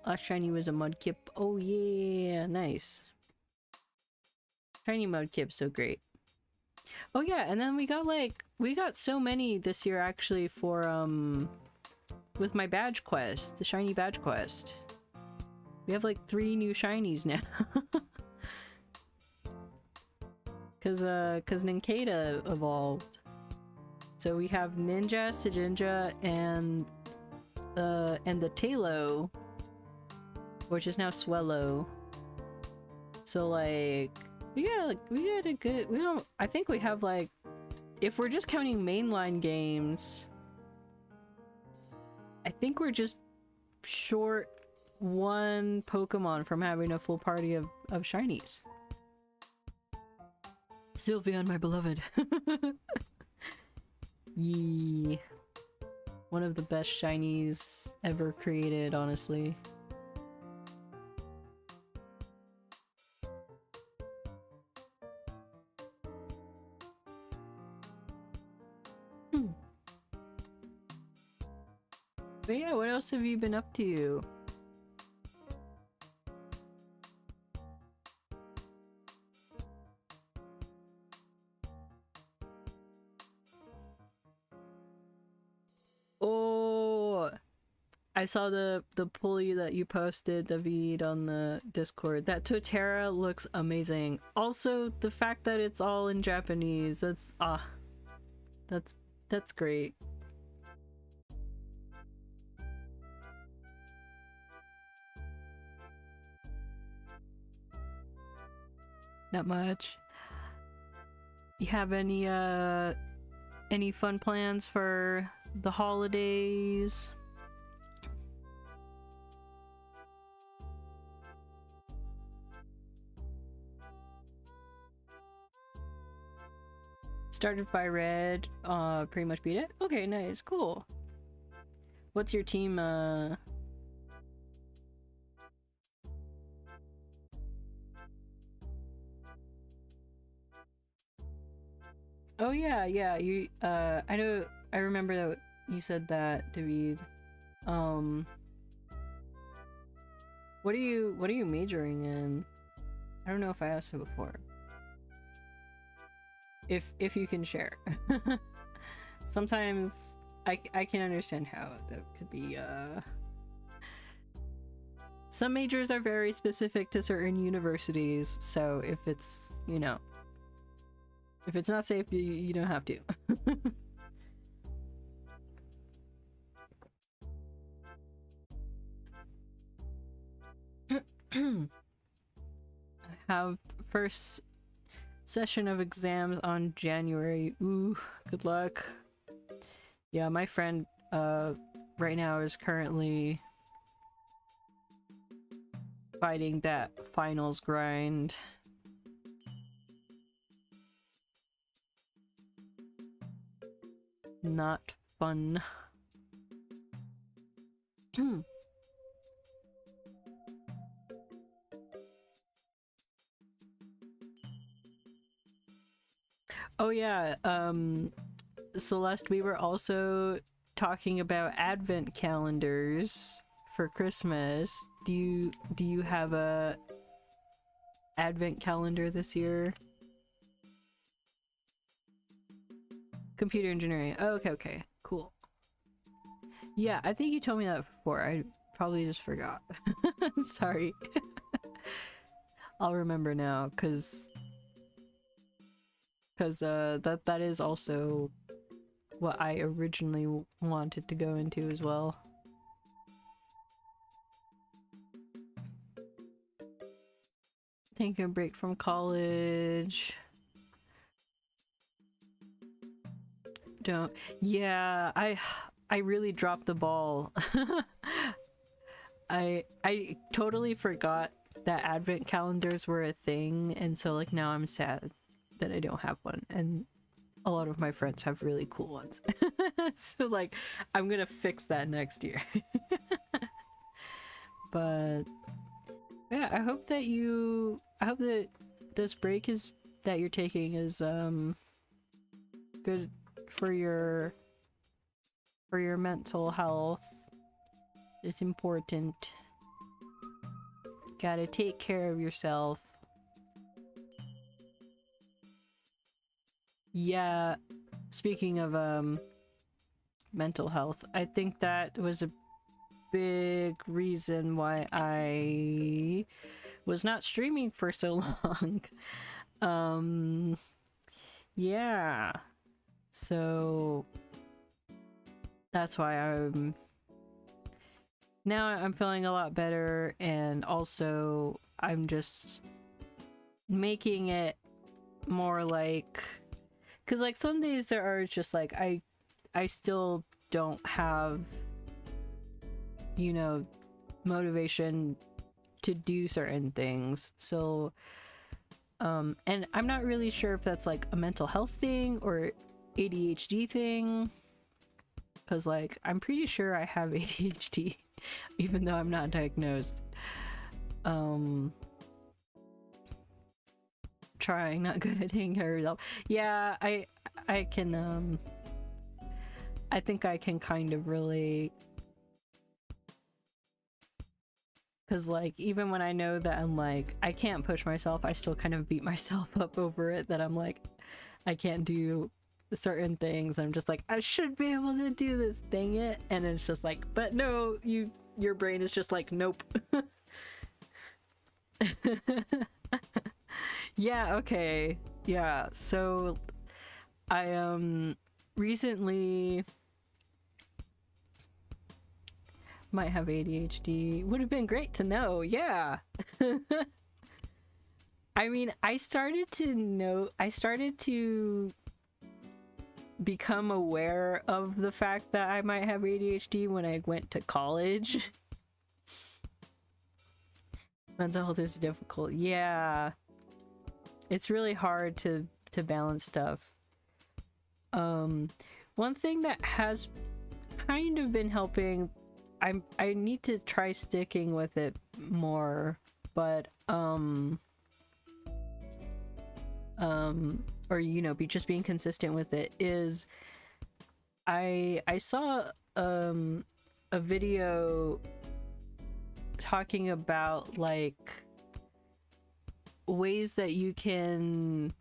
Last shiny was a Mudkip. Oh yeah, nice. Shiny Mudkip, so great. Oh yeah, and then we got so many this year actually for with my badge quest, the shiny badge quest. We have like 3 new shinies now. Cause Ninkata evolved. So we have Ninja, Sajinja, and the Talo, which is now Swellow. So like we got a good, I think we have like, if we're just counting mainline games, I think we're just short 1 Pokemon from having a full party of shinies. Sylveon, my beloved. Yee. One of the best shinies ever created, honestly. But yeah, what else have you been up to? Oh, I saw the poll that you posted, David, on the Discord. That Totera looks amazing. Also, the fact that it's all in Japanese, that's great. Not much. You have any fun plans for the holidays? Started by Red, pretty much beat it? Okay, nice, cool. What's your team, Oh yeah, you, I remember that you said that, David. What are you majoring in? I don't know if I asked it before. If you can share. Sometimes I can understand how that could be, some majors are very specific to certain universities, so if it's, you know, if it's not safe, you don't have to. I have first session of exams on January. Ooh, good luck. Yeah, my friend right now is currently fighting that finals grind. Not fun. Oh yeah, Celeste, we were also talking about advent calendars for Christmas. Do you have a advent calendar this year? Computer engineering. Oh, okay, cool. Yeah, I think you told me that before. I probably just forgot. Sorry. I'll remember now, cause that is also what I originally wanted to go into as well. Taking a break from college. Don't. Yeah, I really dropped the ball. I totally forgot that advent calendars were a thing, and so like now I'm sad that I don't have one, and a lot of my friends have really cool ones. So like I'm gonna fix that next year. But yeah, I hope that this break is that you're taking is good for your mental health. It's important. Gotta take care of yourself. Yeah, speaking of mental health, I think that was a big reason why I was not streaming for so long. Yeah. So that's why I'm feeling a lot better, and also I'm just making it more like, because like some days there are just like I still don't have, you know, motivation to do certain things. So and I'm not really sure if that's like a mental health thing or ADHD thing, because like I'm pretty sure I have ADHD even though I'm not diagnosed. Trying, not good at taking care of yourself. Yeah, I can I think I can kind of relate, because like even when I know that I'm like I can't push myself, I still kind of beat myself up over it, that I'm like I can't do certain things. I'm just like, I should be able to do this, dang it. And it's just like, but no, your brain is just like, nope. Yeah, okay. Yeah, so I recently might have ADHD. Would have been great to know. Yeah. I mean, I started to become aware of the fact that I might have ADHD when I went to college. Mental health is difficult. Yeah. It's really hard to balance stuff. One thing that has kind of been helping, I need to try sticking with it more, but or you know, be just being consistent with it, is I saw a video talking about like ways that you can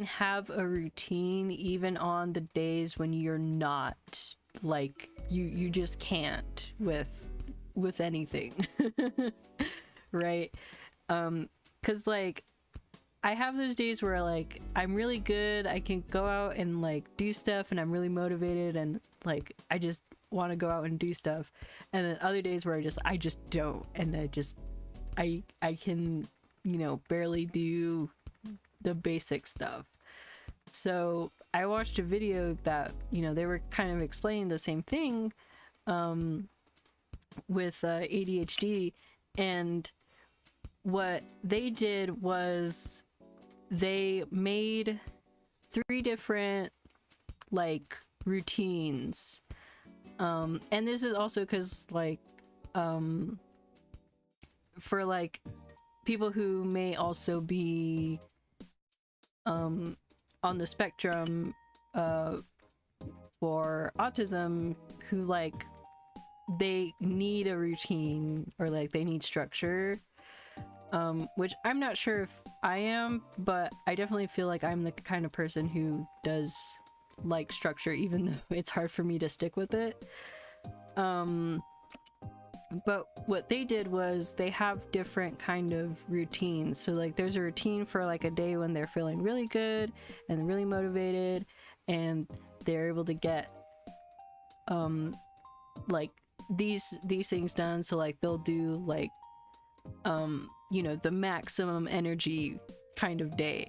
have a routine even on the days when you're not, like, you just can't with anything. Right? Because like I have those days where like I'm really good, I can go out and like do stuff, and I'm really motivated, and like I just want to go out and do stuff. And then other days where I just don't, and I can, you know, barely do the basic stuff. So I watched a video that, you know, they were kind of explaining the same thing with ADHD, and what they did was they made 3 different like routines, and this is also because like for like people who may also be on the spectrum for autism, who like they need a routine, or like they need structure, which I'm not sure if I am, but I definitely feel like I'm the kind of person who does like structure, even though it's hard for me to stick with it. But what they did was they have different kind of routines. So like there's a routine for like a day when they're feeling really good and really motivated, and they're able to get like these things done. So like they'll do like you know, the maximum energy kind of day.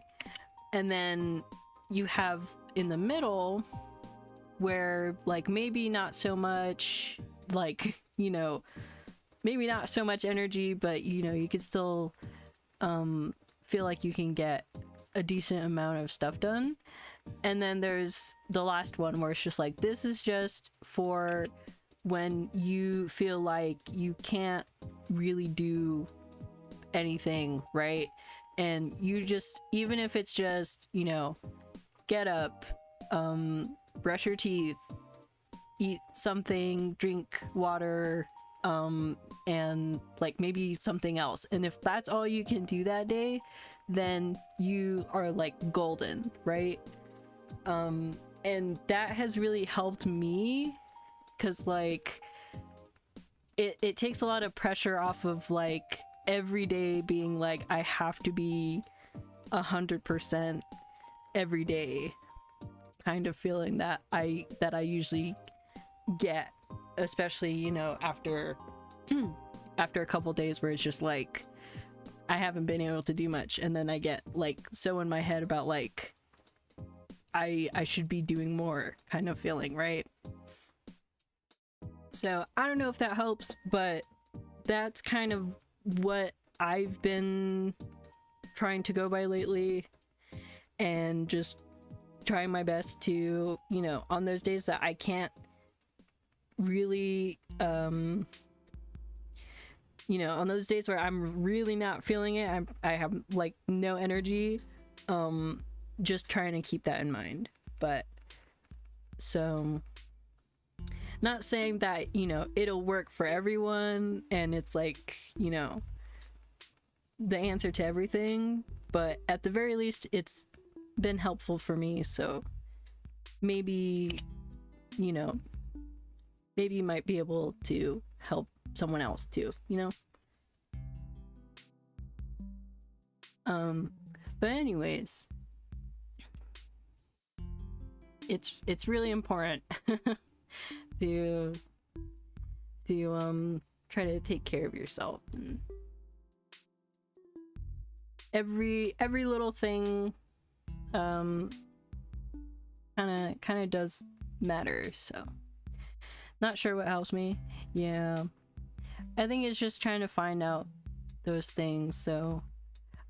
And then you have in the middle where like maybe not so much, like, you know, maybe not so much energy, but you know, you could still feel like you can get a decent amount of stuff done. And then there's the last one where it's just like, this is just for when you feel like you can't really do anything, right? And you just, even if it's just, you know, get up, brush your teeth, eat something, drink water, and like maybe something else. And if that's all you can do that day, then you are like golden, right? And that has really helped me, because like it takes a lot of pressure off of like every day being like I have to be 100% every day kind of feeling that I usually get, especially, you know, after after a couple days where it's just like I haven't been able to do much, and then I get like so in my head about like I should be doing more kind of feeling, right? So I don't know if that helps, but that's kind of what I've been trying to go by lately, and just trying my best to, you know, on those days that I can't really you know, on those days where I'm really not feeling it, I have like no energy, just trying to keep that in mind. But so not saying that, you know, it'll work for everyone and it's like, you know, the answer to everything, but at the very least it's been helpful for me. So maybe, you know, maybe you might be able to help someone else too, you know? But anyways, it's really important to try to take care of yourself, and every little thing kind of does matter. So not sure what helps me. Yeah, I think it's just trying to find out those things. So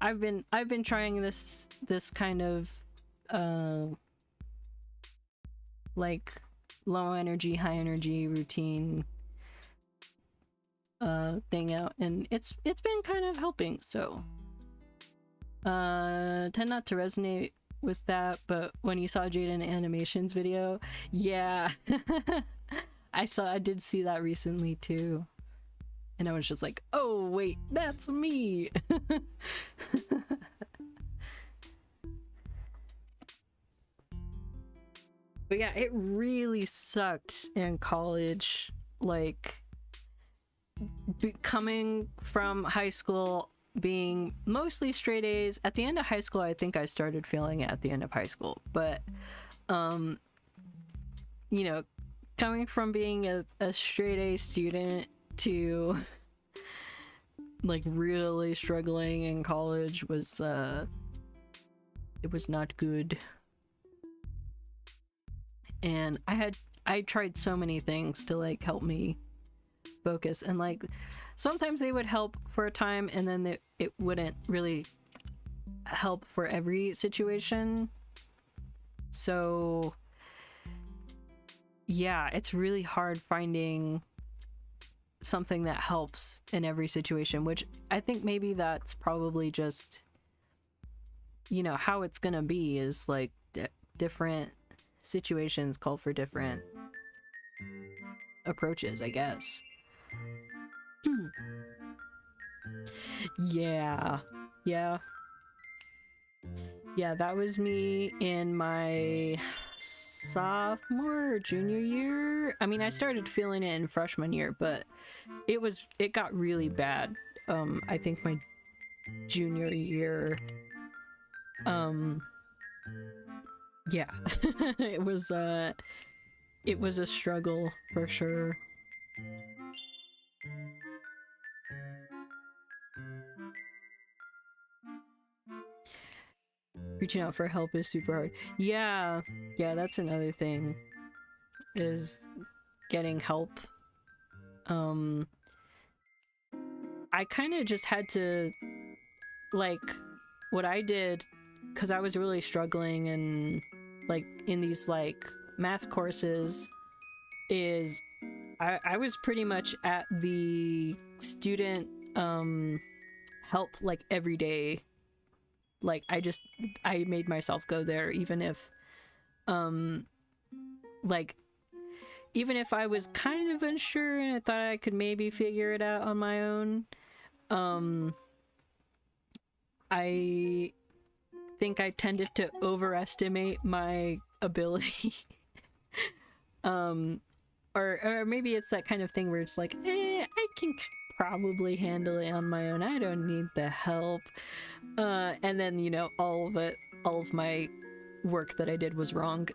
I've been trying this kind of like low energy, high energy routine thing out, and it's been kind of helping. So tend not to resonate with that, but when you saw Jaden Animation's video, yeah. I did see that recently too, and I was just like, oh wait, that's me. But yeah, it really sucked in college, like coming from high school being mostly straight A's. At the end of high school, I think I started feeling it at the end of high school, but you know, coming from being a straight A student to like really struggling in college was it was not good. And I tried so many things to like help me focus, and like sometimes they would help for a time, and then it wouldn't really help for every situation. So yeah, it's really hard finding something that helps in every situation, which I think maybe that's probably just, you know, how it's gonna be, is like different situations call for different approaches, I guess. Yeah, that was me in my sophomore or junior year. I mean, I started feeling it in freshman year, but it got really bad I think my junior year. Yeah. it was a struggle for sure. Reaching out for help is super hard. Yeah, that's another thing, is getting help I kind of just had to, like, what I did, because I was really struggling and, like, in these, like, math courses, is I was pretty much at the student help, like, every day. Like, I made myself go there, even if like, even if I was kind of unsure and I thought I could maybe figure it out on my own. I think I tended to overestimate my ability. Or maybe it's that kind of thing where it's like, I can probably handle it on my own. I don't need the help. And then, you know, all of my work that I did was wrong.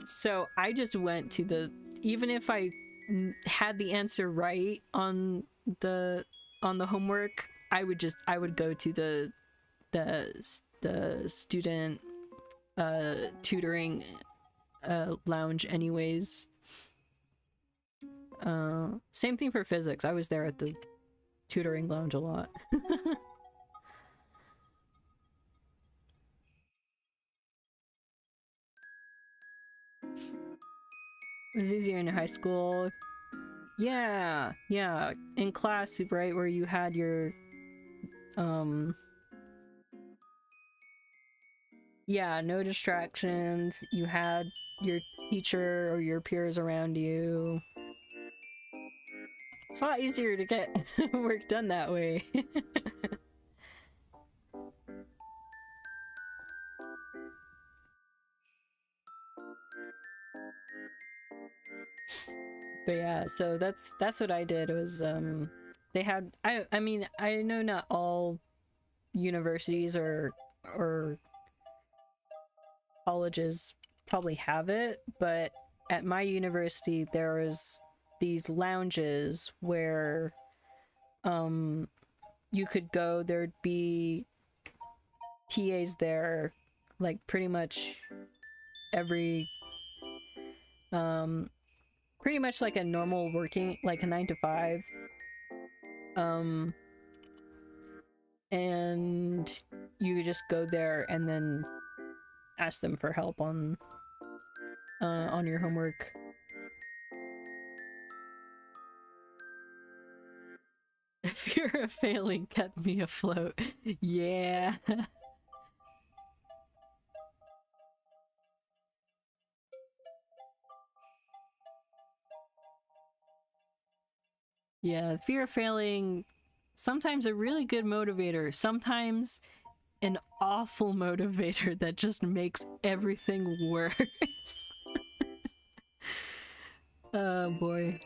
So I just went to the, even if I had the answer right on the homework, I would go to the student tutoring lounge anyways. Same thing for physics. I was there at the tutoring lounge a lot. It was easier in high school. Yeah, yeah. In class, right, where you had your yeah, no distractions. You had your teacher or your peers around you. It's a lot easier to get work done that way. But yeah, so that's what I did. Was they had, I mean, I know not all universities or colleges probably have it, but at my university there is these lounges where you could go. There'd be TAs there, like, pretty much every pretty much like a normal working, like a 9 to 5. And you could just go there and then ask them for help on your homework. Fear of failing kept me afloat. Yeah. Yeah, fear of failing, sometimes a really good motivator, sometimes an awful motivator that just makes everything worse. Oh boy.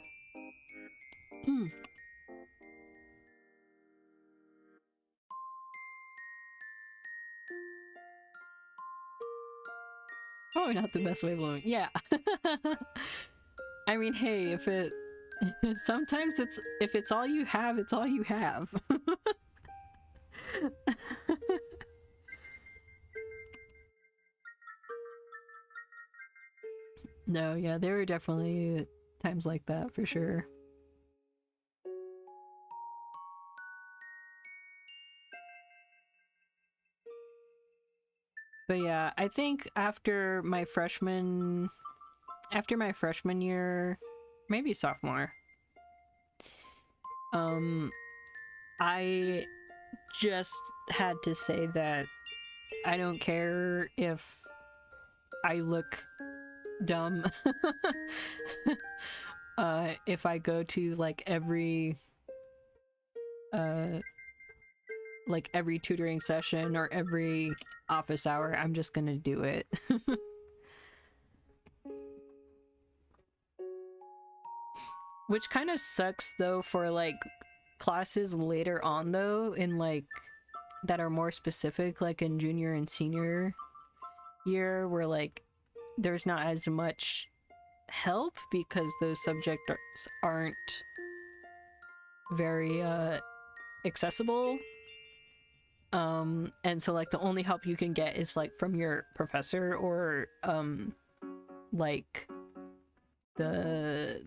Probably not the best way of living. Yeah. I mean, hey, if it sometimes it's, if it's all you have, it's all you have. No, yeah, there were definitely times like that for sure. But yeah, I think after my freshman year, maybe sophomore, I just had to say that I don't care if I look dumb. If I go to like every tutoring session or every office hour, I'm just gonna do it. Which kind of sucks though for like classes later on though, in like that are more specific, like in junior and senior year, where like there's not as much help because those subjects aren't very accessible. And so like the only help you can get is like from your professor or like the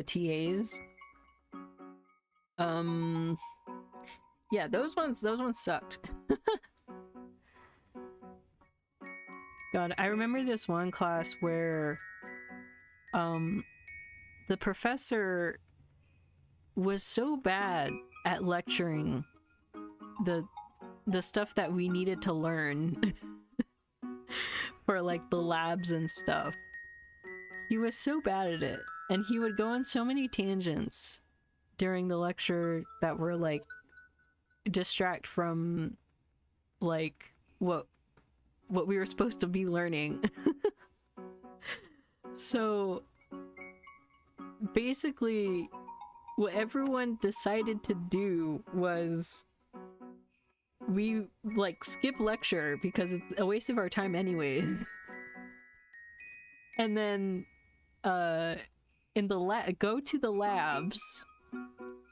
TAs. Yeah, those ones sucked. God, I remember this one class where the professor was so bad at lecturing the stuff that we needed to learn for like the labs and stuff. He was so bad at it, and he would go on so many tangents during the lecture that were like distract from like what we were supposed to be learning. So basically what everyone decided to do was we like skip lecture because it's a waste of our time anyways. And then in the go to the labs,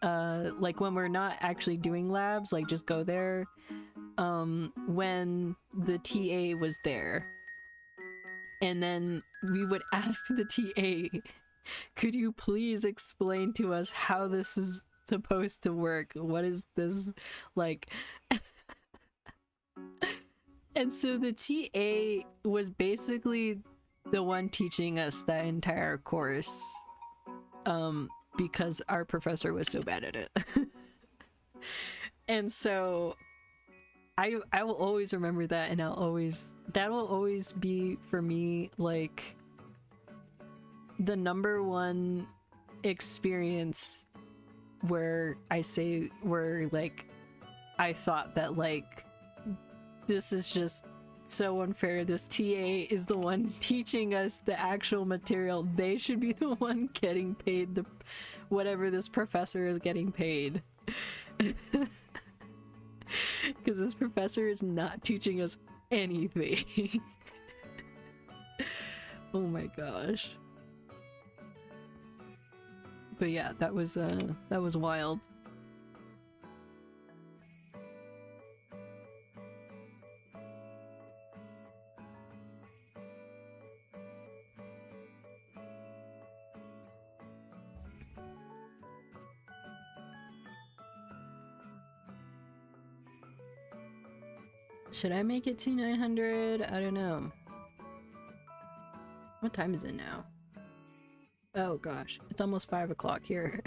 like when we're not actually doing labs, like just go there when the TA was there. And then we would ask the TA, could you please explain to us how this is supposed to work? What is this like? And so the TA was basically the one teaching us that entire course, because our professor was so bad at it. And so I will always remember that, and that will always be for me like the #1 experience where I thought that like this is just so unfair. This TA is the one teaching us the actual material. They should be the one getting paid the whatever this professor is getting paid. Because this professor is not teaching us anything. Oh my gosh. But yeah, that was wild. Should I make it to 900? I don't know. What time is it now? Oh gosh, it's almost 5 o'clock here.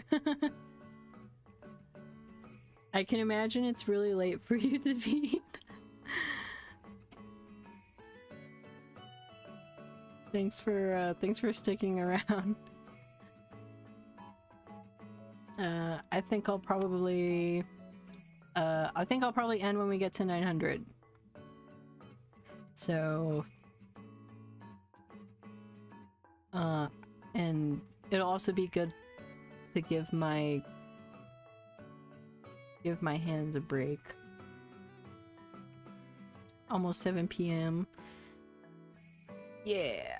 I can imagine it's really late for you to be. Thanks for sticking around. I think I'll probably end when we get to 900. So and it'll also be good to give my hands a break. Almost 7 p.m. Yeah.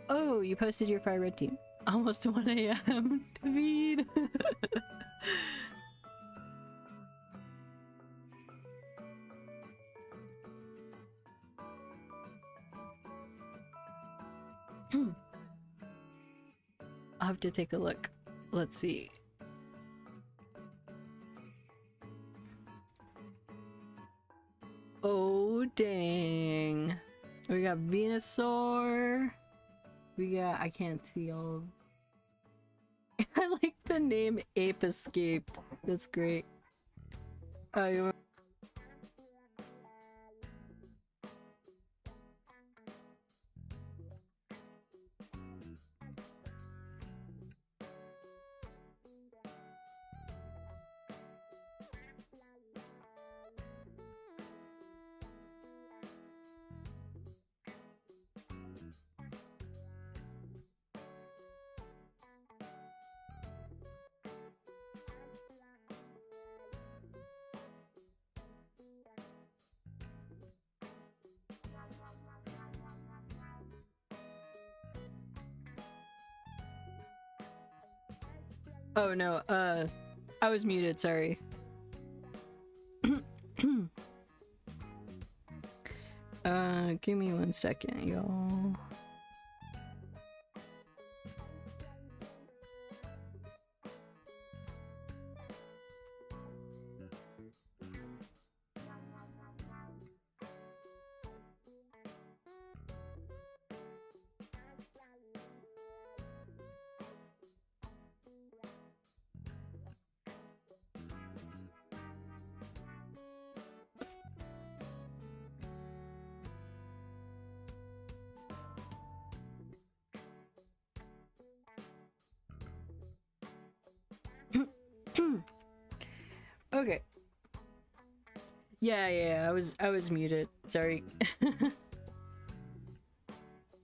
Oh, you posted your Fire Red team. Almost 1 a.m. David. I'll have to take a look. Let's see. Oh, dang. We got Venusaur. We got... I can't see all... I like the name Ape Escape. That's great. Oh, you... Oh no, I was muted, sorry. Give me 1 second, y'all. Okay. Yeah, I was muted. Sorry.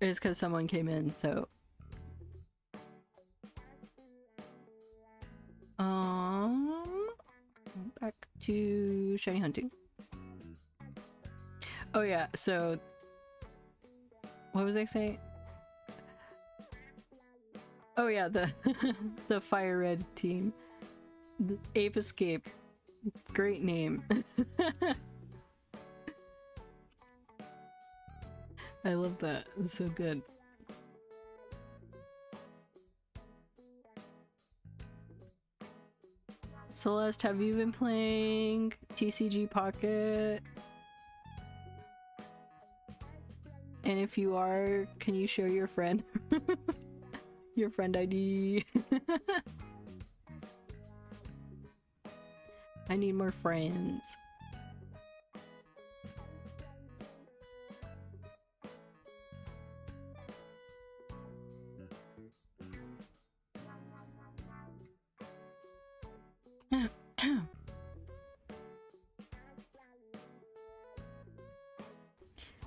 It's because someone came in, so. Back to shiny hunting. Oh yeah, so what was I saying? Oh yeah, the the fire red team. The Ape Escape. Great name. I love that. It's so good. Celeste, have you been playing TCG Pocket? And if you are, can you share your friend? Your friend ID. I need more friends.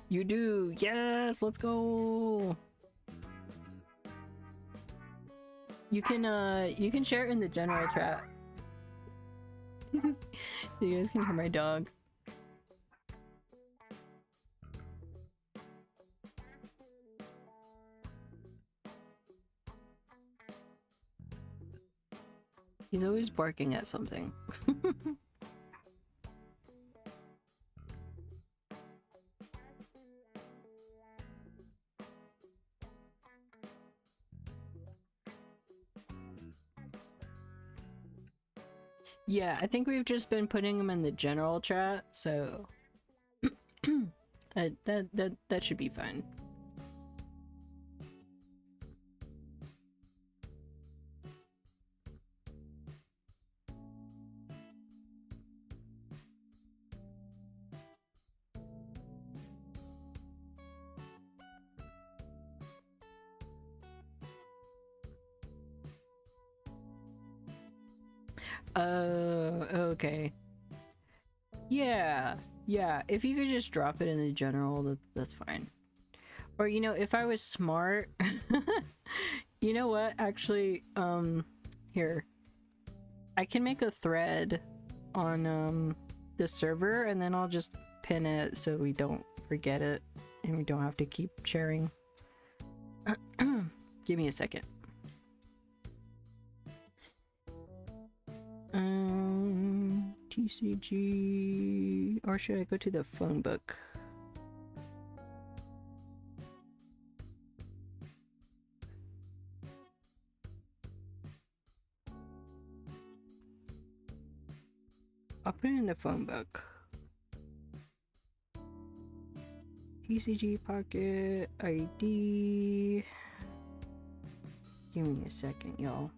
You do. Yes, let's go. You can share it in the general chat. You guys can hear my dog. He's always barking at something. Yeah, I think we've just been putting them in the general chat, so that should be fine. Okay. Yeah, if you could just drop it in the general, that's fine. Or, you know, if I was smart... You know what? Actually, here. I can make a thread on, the server, and then I'll just pin it so we don't forget it, and we don't have to keep sharing. Give me a second. TCG... Or should I go to the phone book? I'll put it in the phone book. TCG Pocket ID... Give me a second, y'all.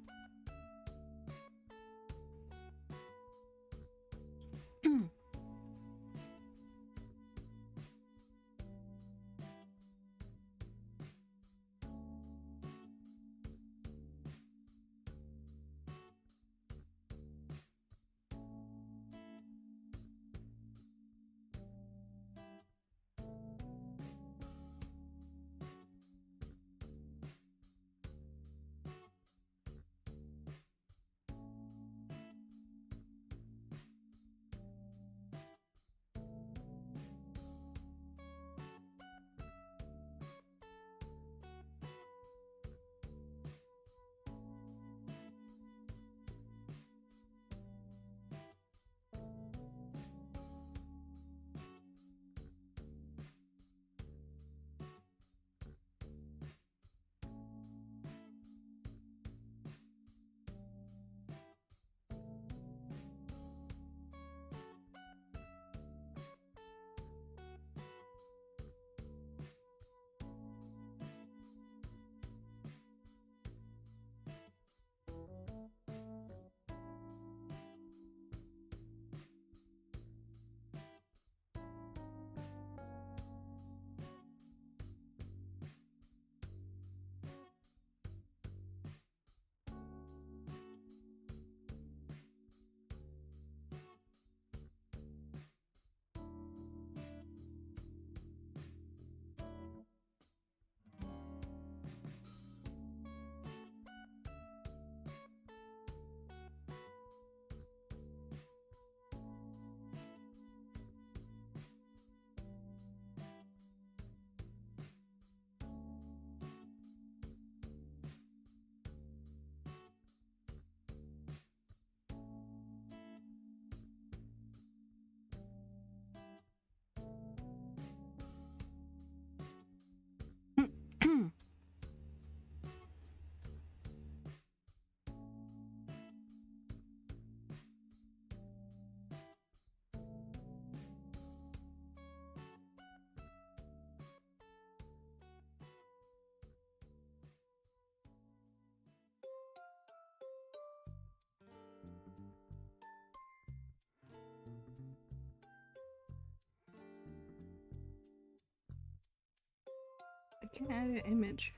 Can add an image.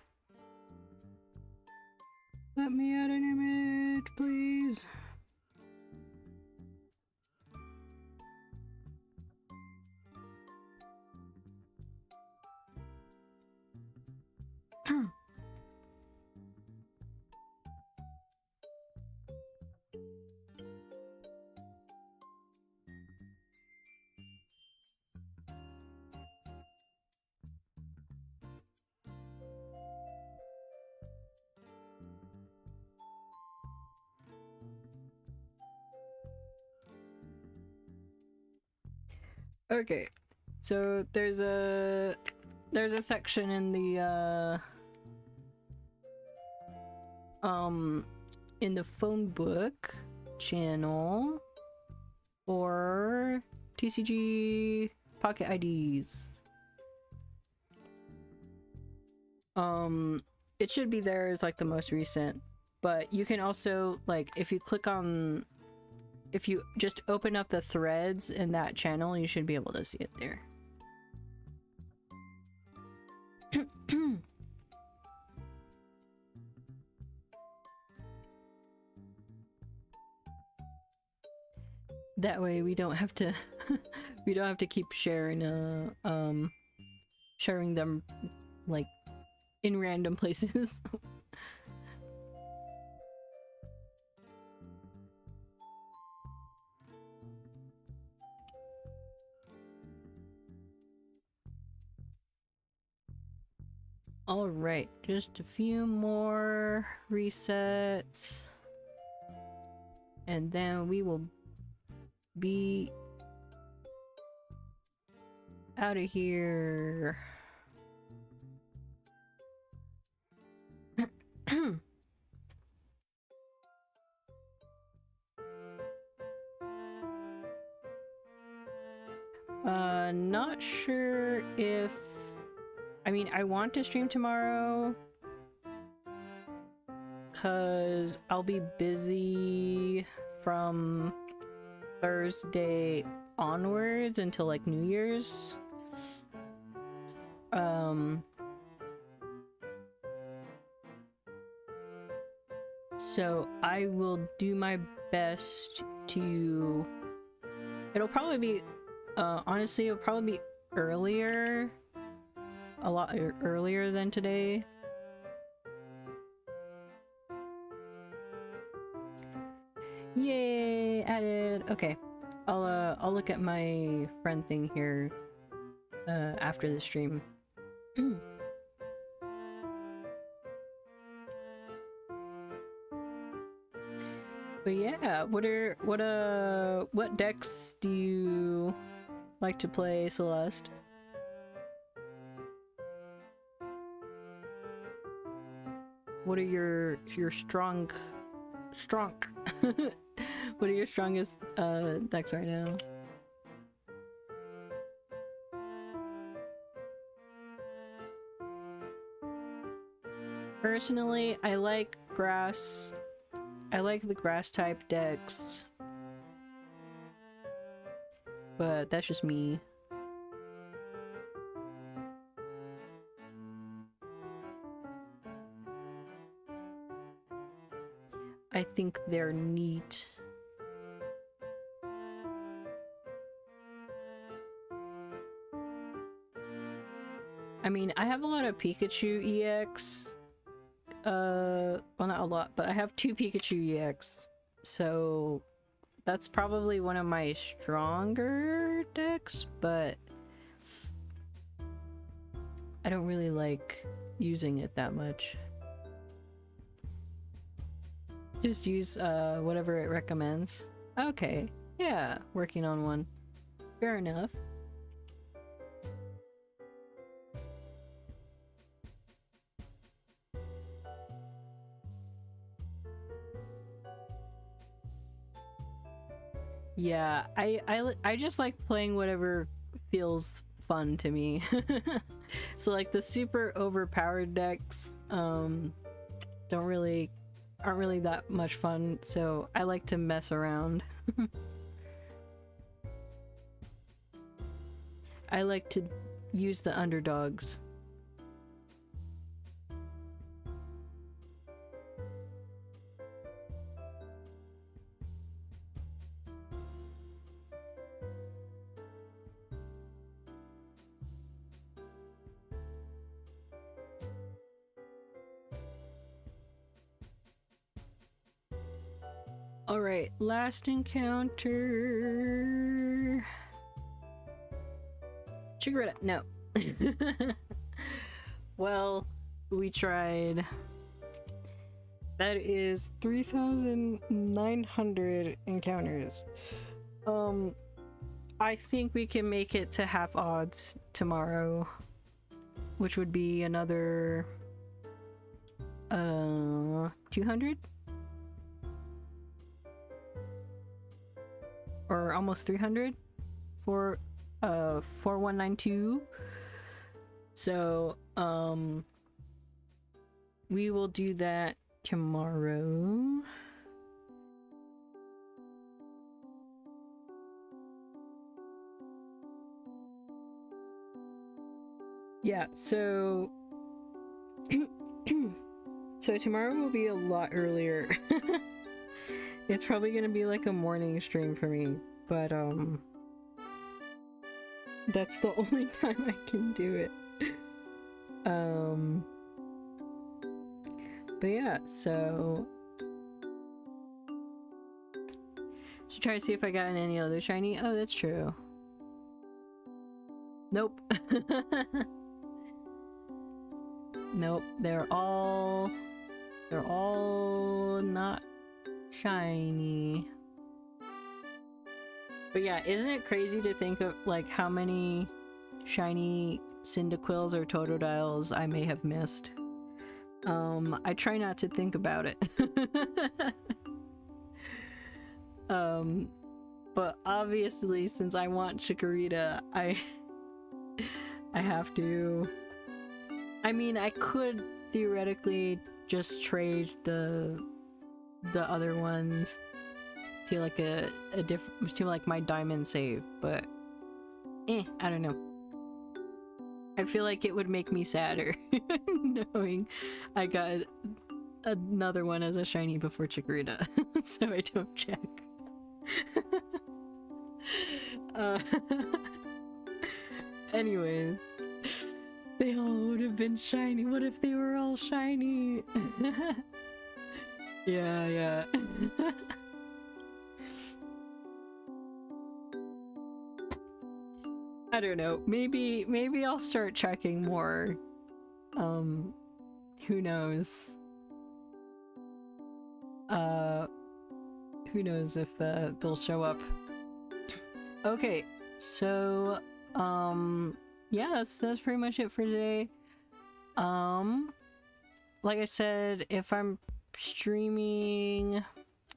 Let me add an image, please. Okay, so there's a section in the in the phone book channel for TCG Pocket IDs. It should be there as like the most recent, but you can also, like, if you click on, if you just open up the threads in that channel, you should be able to see it there. That way we don't have to we don't have to keep sharing sharing them like in random places. All right, just a few more resets and then we will be out of here. Not sure if... I mean, I want to stream tomorrow because I'll be busy from Thursday onwards until like New Year's. So I will do my best to... It'll probably be, honestly, it'll probably be earlier. A lot earlier than today. Yay! Added! Okay. I'll look at my friend thing here after the stream. But yeah, what decks do you like to play, Celeste? What are your strong what are your strongest decks right now? Personally, I like grass. I like the grass type decks. But that's just me. I think they're neat. I mean, I have a lot of Pikachu EX. Well, not a lot, but I have 2 Pikachu EX. So that's probably one of my stronger decks, but I don't really like using it that much. Just use whatever it recommends. Okay, yeah, working on one. Fair enough. Yeah, I just like playing whatever feels fun to me. So like the super overpowered decks aren't really that much fun, so I like to mess around. I like to use the underdogs. Alright, last encounter. Chikorita, no. Well, we tried. That is 3,900 encounters. I think we can make it to half odds tomorrow, which would be another 200? Or almost 300 for 4192. So we will do that tomorrow. Yeah, so so tomorrow will be a lot earlier. It's probably gonna be like a morning stream for me, but that's the only time I can do it. But yeah, so should try to see if I got any other shiny. Oh, that's true. Nope. Nope, they're all not shiny. But yeah, isn't it crazy to think of like how many shiny Cyndaquils or Totodiles I may have missed? I try not to think about it. But obviously since I want Chikorita, I have to. I mean, I could theoretically just trade the other ones to like a different, to like my diamond save, but I don't know. I feel like it would make me sadder knowing I got another one as a shiny before Chikorita, so I don't check. Anyways, they all would have been shiny. What if they were all shiny? Yeah. I don't know. Maybe I'll start checking more. Who knows? Who knows if they'll show up. Okay, so yeah, that's pretty much it for today. Like I said, if I'm streaming,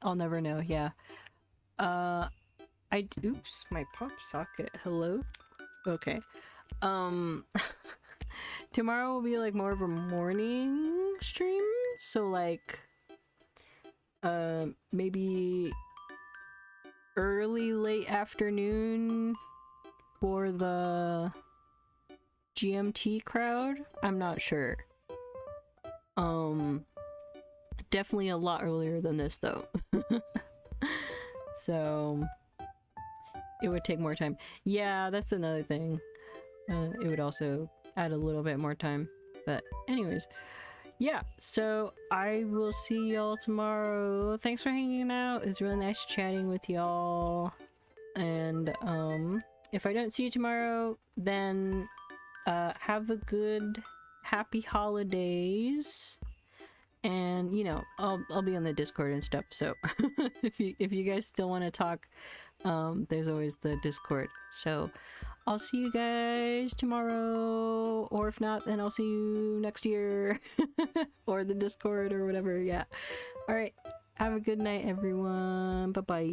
I'll never know. Yeah. Oops, my pop socket. Hello. Okay. Tomorrow will be like more of a morning stream, so like maybe early late afternoon for the GMT crowd. I'm not sure. Definitely a lot earlier than this though. So it would take more time. Yeah, that's another thing. It would also add a little bit more time. But anyways, yeah, so I will see y'all tomorrow. Thanks for hanging out. It's really nice chatting with y'all. And if I don't see you tomorrow, then have a good happy holidays. And you know, I'll be on the Discord and stuff, so if you guys still want to talk, there's always the Discord. So I'll see you guys tomorrow, or if not, then I'll see you next year or the Discord or whatever. Yeah. All right, have a good night everyone. Bye bye.